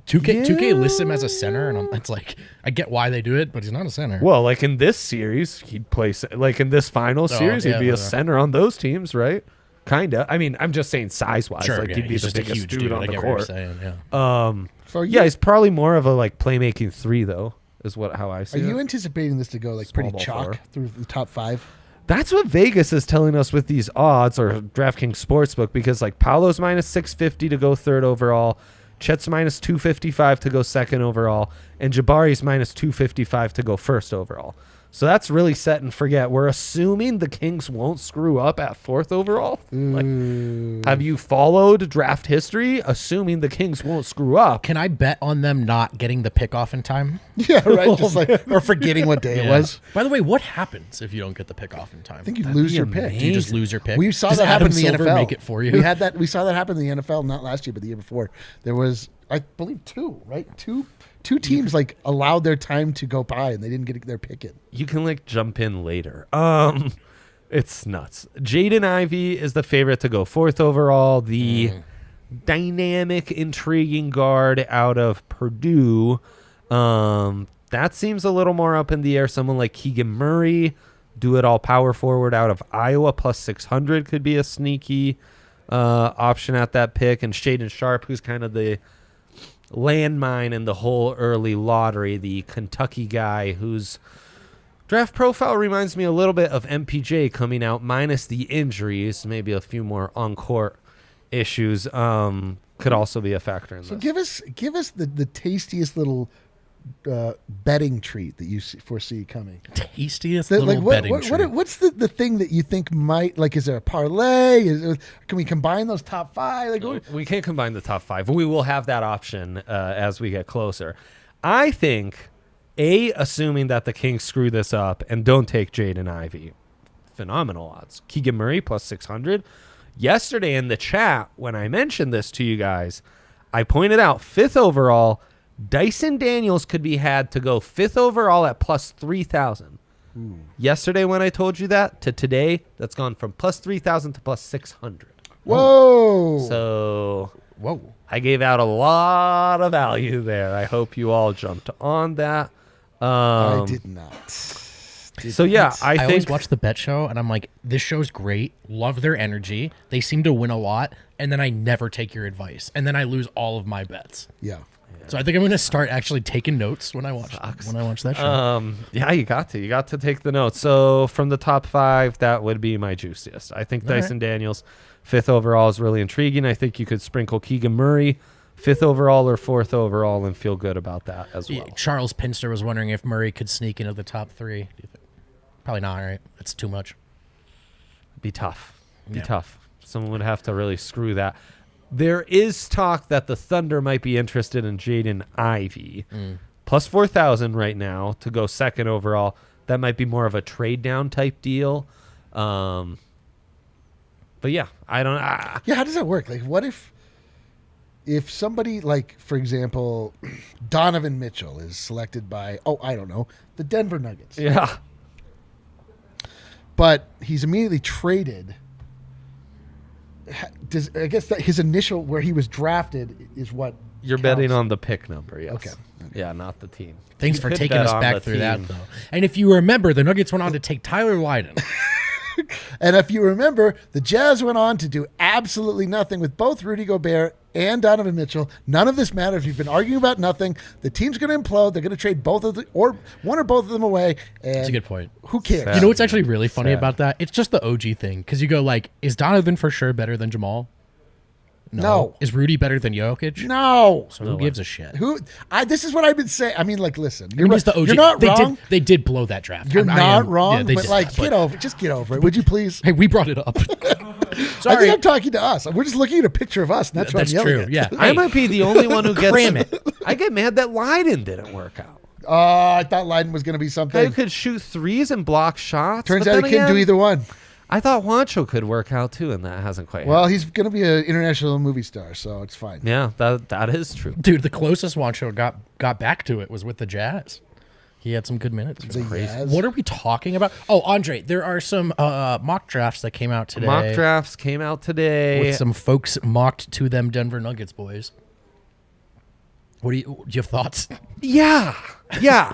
2K lists him as a center, and it's like I get why they do it, but he's not a center. Well, like in this series, he'd play like in this final series, yeah, he'd be a yeah. center on those teams, right? Kinda. I mean, I'm just saying size wise, Sure, like yeah, he'd be he's the just a biggest huge dude on I the get what you're court. saying, yeah. So Yeah, he's probably more of a like playmaking 3 though, is how I Are see you it. anticipating this to go like Small pretty ball chalk 4. through the top 5? That's what Vegas is telling us with these odds, or DraftKings Sportsbook, because like Paolo's minus 650 to go 3rd overall, Chet's minus 255 to go 2nd overall, and Jabari's minus 255 to go 1st overall. So that's really set and forget. We're assuming the Kings won't screw up at 4th overall. Like, have you followed draft history? Assuming the Kings won't screw up. Can I bet on them not getting the pick off in time? Yeah, right. Just like or forgetting what day it was. By the way, what happens if you don't get the pick off in time? I think you lose be your pick. Do you just lose your pick? We saw Does that happen Adam in the Silver NFL. Make it for you. We saw that happen in the NFL not last year, but the year before. There was, I believe, 2, right? Two teams like allowed their time to go by and they didn't get their pick in. You can like jump in later. It's nuts. Jaden Ivey is the favorite to go 4th overall. The dynamic, intriguing guard out of Purdue. That seems a little more up in the air. Someone like Keegan Murray, do it all power forward out of Iowa, plus 600 could be a sneaky option at that pick. And Shaden Sharp, who's kind of the landmine in the whole early lottery, the Kentucky guy whose draft profile reminds me a little bit of MPJ coming out minus the injuries, maybe a few more on-court issues could also be a factor in So this. give us the tastiest little betting treat that you foresee coming. Tastiest That, little betting treat. What's the thing that you think might, like, is there a parlay? Can we combine those top 5? Like, We can't combine the top 5. We will have that option as we get closer. I think, assuming that the Kings screw this up and don't take Jaden Ivey, phenomenal odds. Keegan Murray plus 600. Yesterday in the chat, when I mentioned this to you guys, I pointed out 5th overall, Dyson Daniels could be had to go 5th overall at plus 3,000. Yesterday when I told you that to today, that's gone from plus 3,000 to plus 600. whoa. So Whoa. I gave out a lot of value there. I hope you all jumped on that. I did not. So yeah, I I always think watch the bet show, and I'm like, this show's great. Love their energy. They seem to win a lot, and then I never take your advice, and then I lose all of my bets. Yeah. So I think I'm going to start actually taking notes when I watch that show. yeah, you got to take the notes. So from the top 5, that would be my juiciest. I think Dyson Daniels 5th overall is really intriguing. I think you could sprinkle Keegan Murray 5th overall or 4th overall and feel good about that as well. Charles Pinster was wondering if Murray could sneak into the top 3. Do you think? Probably not, right? That's too much. Be tough. Someone would have to really screw that. There is talk that the Thunder might be interested in Jaden Ivey. Plus 4,000 right now to go 2nd overall. That might be more of a trade down type deal. But yeah, I don't know. Yeah, how does that work? Like, what if somebody, like, for example, Donovan Mitchell is selected by, I don't know, the Denver Nuggets. Yeah. but he's immediately traded. I guess that his initial where he was drafted is what you're counts. betting on the pick number. Yes. Okay. Yeah, not the team. Thanks You for could taking bet us on back the through team. that, though. And if you remember, the Nuggets went on to take Tyler Lydon. And if you remember, the Jazz went on to do absolutely nothing with both Rudy Gobert and Donovan Mitchell. None of this matters. You've been arguing about nothing. The team's going to implode. They're going to trade both of or one or both of them away. And That's a good point. Who cares? Sad. You know what's actually really funny Sad. about that? It's just the OG thing. Because you go like, is Donovan for sure better than Jamal? No. Is Rudy better than Jokic? No. So who gives a shit? This is what I've been saying. I mean, like, listen. I mean, he's the OG. You're not they wrong. They did blow that draft. You're not wrong. Yeah, they but did, like, get over it. Would you please? Hey, we brought it up. I Sorry. think I'm talking to us. We're just looking at a picture of us, and that's what That's I'm yelling true. at. Yeah. I Hey, might be the only one who gets cram it. I get mad that Lydon didn't work out. I thought Lydon was going to be Guy something. who could shoot threes and block shots. Turns but out then he couldn't do again, either one. I thought Juancho could work out too, and that hasn't quite Well, happened. he's going to be an international movie star, so it's fine. Yeah, that is true. Dude, the closest Juancho got back to it was with the Jazz. He had some good minutes. The Jazz? What are we talking about? Oh, Andre, there are some mock drafts that came out today. Mock drafts came out today. With some folks mocked to them Denver Nuggets boys. Do you have thoughts? Yeah. Yeah,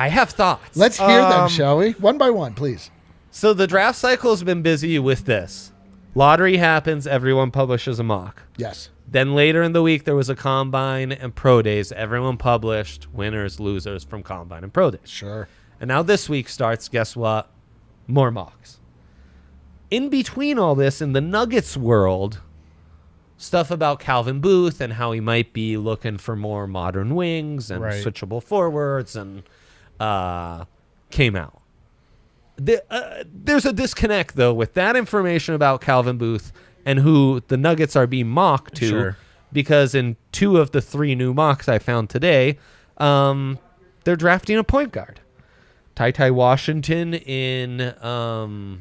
I have thoughts. Let's hear them, shall we? One by one, please. So the draft cycle has been busy with this. Lottery happens, everyone publishes a mock. Yes. Then later in the week, there was a combine and pro days. Everyone published winners, losers from combine and pro days. Sure. And now this week starts, guess what? More mocks. In between all this, in the Nuggets world, stuff about Calvin Booth and how he might be looking for more modern wings and Right. switchable forwards and came out. There's a disconnect, though, with that information about Calvin Booth and who the Nuggets are being mocked to. Sure. Because in 2 of the 3 new mocks I found today, they're drafting a point guard. Ty Washington in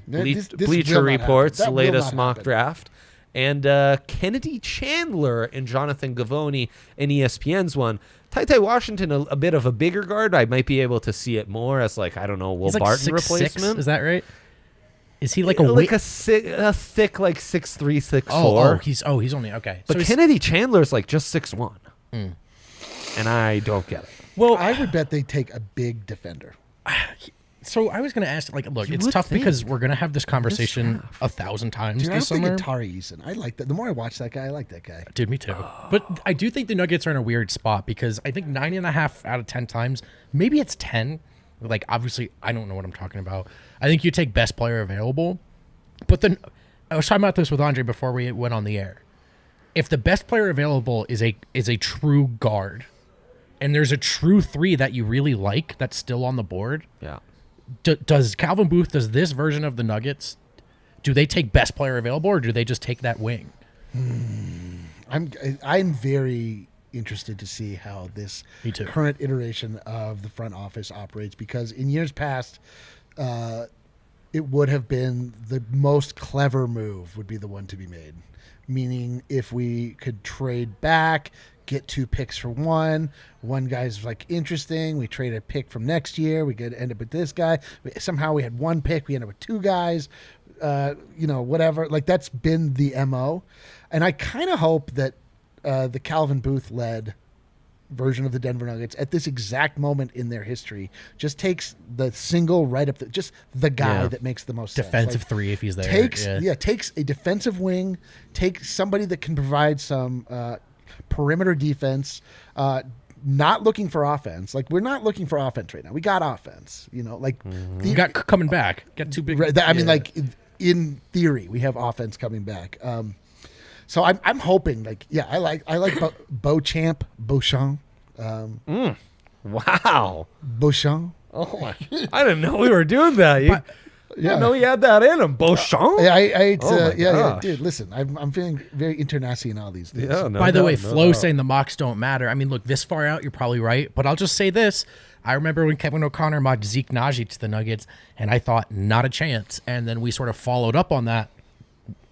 This Bleacher will not Report's happen. That will latest not mock happen. draft. And Kennedy Chandler and Jonathan Gavoni in ESPN's one. Ty Washington, a bit of a bigger guard. I might be able to see it more as, like, I don't know, Will He's like Barton 6'6", replacement. is that right? Is he like a like weight? a thick, like 6'3", 6'4". He's only okay. But So he's- Kennedy Chandler's like just 6'1". And I don't get it. well, I would bet they take a big defender. so I was going to ask, like, look, You it's would tough because think. we're going to have this conversation draft. 1,000 times Dude, I this don't think summer. Atari Eason. I like that. The more I watch that guy, I like that guy. Dude, me too. But I do think the Nuggets are in a weird spot because I think 9.5 out of 10 times, maybe it's 10. Like, obviously, I don't know what I'm talking about. I think you take best player available. But then I was talking about this with Andre before we went on the air. If the best player available is a true guard, and there's a true 3 that you really like that's still on the board, Yeah. does Calvin Booth, does this version of the Nuggets, do they take best player available or do they just take that wing? I'm very interested to see how this Me too. current iteration of the front office operates, because in years past, it would have been the most clever move would be the one to be made. Meaning, if we could trade back, get 2 picks for one guy's like interesting, we trade a pick from next year, we could end up with this guy. Somehow we had 1 pick, we end up with 2 guys, whatever. Like, that's been the MO. And I kind of hope that the Calvin Booth led version of the Denver Nuggets at this exact moment in their history just takes the single right up just the guy that makes the most Defensive sense. 3 if he's there. Takes a defensive wing, takes somebody that can provide some perimeter defense, not looking for offense. Like, we're not looking for offense right now. We got offense, like You got coming back. Got 2 big. I mean, like, in theory, we have offense coming back. So I'm hoping, I like Beauchamp. Wow. Beauchamp. Oh my! I didn't know we were doing that. I didn't know he had that in him. Beauchamp. Yeah, dude. Listen, I'm feeling very international these days. Yeah, no By the doubt, way, no Flo doubt. saying the mocks don't matter. I mean, look, this far out, you're probably right. But I'll just say this. I remember when Kevin O'Connor mocked Zeke Naji to the Nuggets, and I thought, not a chance. And then we sort of followed up on that,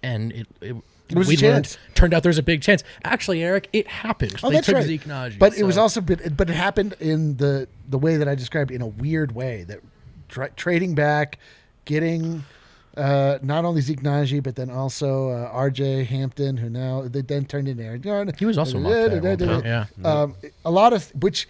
and it was a chance. Turned out there's a big chance. Actually, Eric, it happened. Oh, They that's took right. Zeke Naji. But it was also, but it happened in the way that I described, in a weird way, that trading back, getting not only Zeke Najee, but then also R.J. Hampton, who now they then turned into Aaron Jordan. He was also mocked there. A lot of which,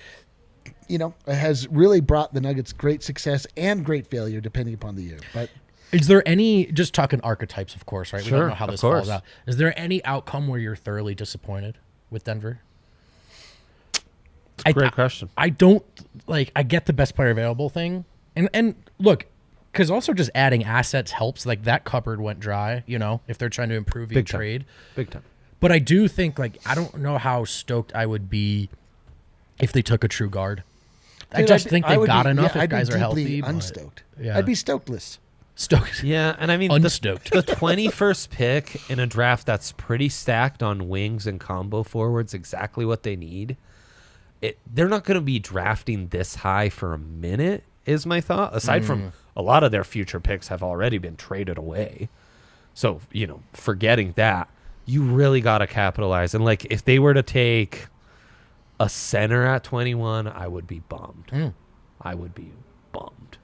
has really brought the Nuggets great success and great failure depending upon the year. But is there any, just talking archetypes, of course, right? Sure, we don't know how this falls out. Is there any outcome where you're thoroughly disappointed with Denver? Great question. I don't I get the best player available thing. And look, because also just adding assets helps. Like that cupboard went dry, if they're trying to improve your trade. Big time. But I do think I don't know how stoked I would be if they took a true guard. I just think they've got enough if guys are healthy. Unstoked. Yeah. I'd be stokeless. Stoked. Yeah, and I mean unstoked. The 21st pick in a draft that's pretty stacked on wings and combo forwards, exactly what they need. They're not going to be drafting this high for a minute, is my thought. Aside from a lot of their future picks have already been traded away. So, forgetting that, you really got to capitalize. And if they were to take a center at 21, I would be bummed. I would be bummed.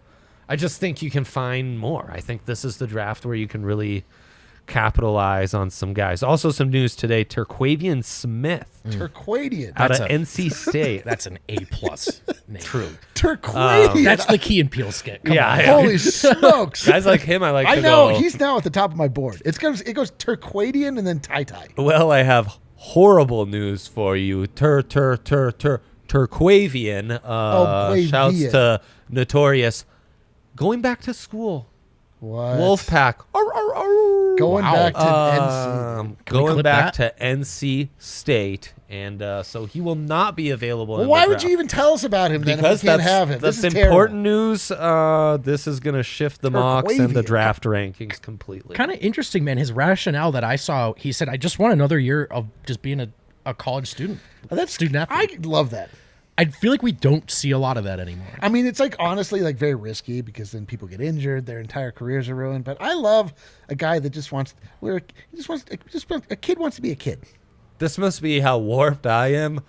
I just think you can find more. I think this is the draft where you can really capitalize on some guys. Also, some news today: Terquavian Smith, Terquavian, out of NC State. That's an A+ name. True. Terquavian. That's the Key and Peele skit. Come on. Holy smokes! Guys like him, I know he's now at the top of my board. It goes Terquavian and then Tai. Well, I have horrible news for you. Terquavian. Shouts to Notorious. Going back to school. What? Wolfpack. Going back to NC. Going back to NC State. And so he will not be available. Well, why would you even tell us about him then if we can't have him? That's important news. This is going to shift the mocks and the draft rankings completely. Kind of interesting, man. His rationale that I saw, he said, I just want another year of just being a college student. That's student athlete. I love that. I feel like we don't see a lot of that anymore. I mean, it's honestly very risky because then people get injured, their entire careers are ruined. But I love a guy that a kid wants to be a kid. This must be how warped I am.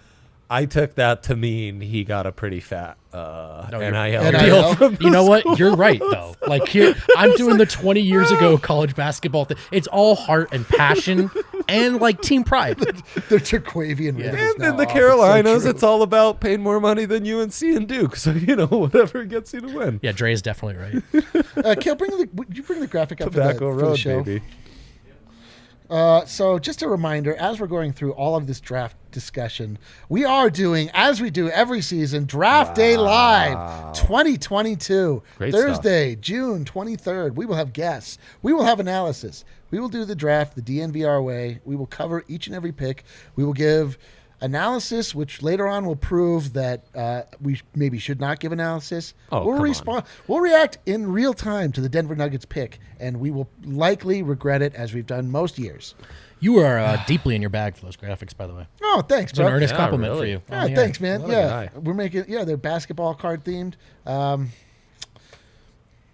I took that to mean he got a pretty fat NIL deal from You know what? You're right, though. Here, I'm doing the 20 years ago college basketball thing. It's all heart and passion and team pride. The Terquavian rhythm is And now in the off. Carolinas, so it's all about paying more money than UNC and Duke. So, whatever gets you to win. Yeah, Dre is definitely right. Kale, would you bring the graphic up Tobacco for the Road, show? baby. So just a reminder, as we're going through all of this draft discussion, we are doing, as we do every season, Draft Day Live 2022. Great Thursday, stuff. June 23rd. We will have guests. We will have analysis. We will do the draft the DNVR way. We will cover each and every pick. We will give analysis, which later on will prove that we maybe should not give analysis. We'll react in real time to the Denver Nuggets pick, and we will likely regret it as we've done most years. You are deeply in your bag for those graphics, by the way. Oh, thanks, It's bro. an earnest Yeah, compliment really. for you. Yeah, thanks, man. What a Yeah, guy. we're making. Yeah, they're basketball card themed.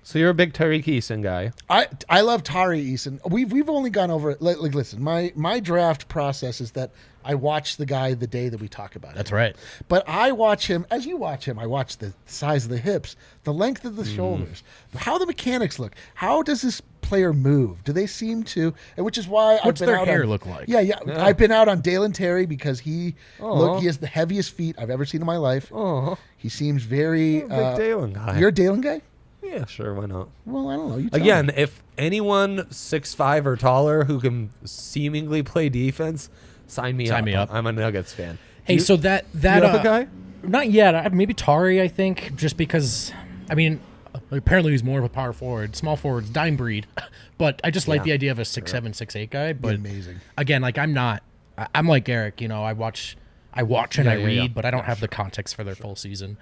So you're a big Tariq Eason guy. I love Tari Eason. We've only gone over it. Listen, my draft process is that I watch the guy the day that we talk about it. That's right. But I watch him as you watch him. I watch the size of the hips, the length of the shoulders, how the mechanics look. How does this player move? Do they seem to? And which is why What's I've been their out hair on, look like? Yeah. I've been out on Dalen Terry because he has the heaviest feet I've ever seen in my life. Oh, He seems very big Dalen guy. You're a Dalen guy? Yeah, sure, why not? Well, I don't know. You tell Again, me. if anyone 6'5" or taller who can seemingly play defense, sign me up. I'm a Nuggets fan. Hey, so that you have a guy? Not yet. Maybe Tari, I think, just because, apparently he's more of a power forward. Small forwards, dime breed. But I just like the idea of a 6'7", 6'8" guy. But amazing. Again, I'm like Eric, I watch and I read, but I don't have the context for their full season.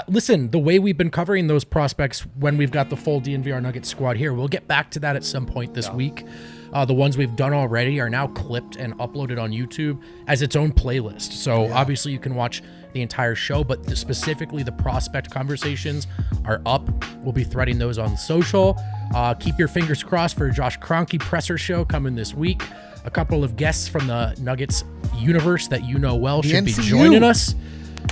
Listen, the way we've been covering those prospects when we've got the full DNVR Nuggets squad here, we'll get back to that at some point this week. The ones we've done already are now clipped and uploaded on YouTube as its own playlist. So obviously you can watch the entire show, but specifically the prospect conversations are up. We'll be threading those on social. Keep your fingers crossed for Josh Kroenke presser show coming this week. A couple of guests from the Nuggets universe that you know well should be joining us.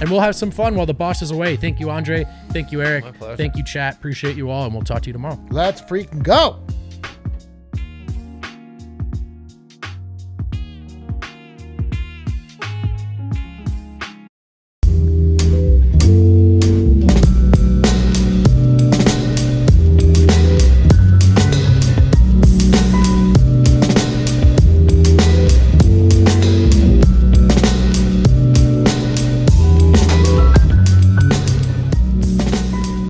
And we'll have some fun while the boss is away. Thank you, Andre. Thank you, Eric. My pleasure. Thank you, chat. Appreciate you all, and we'll talk to you tomorrow. Let's freaking go.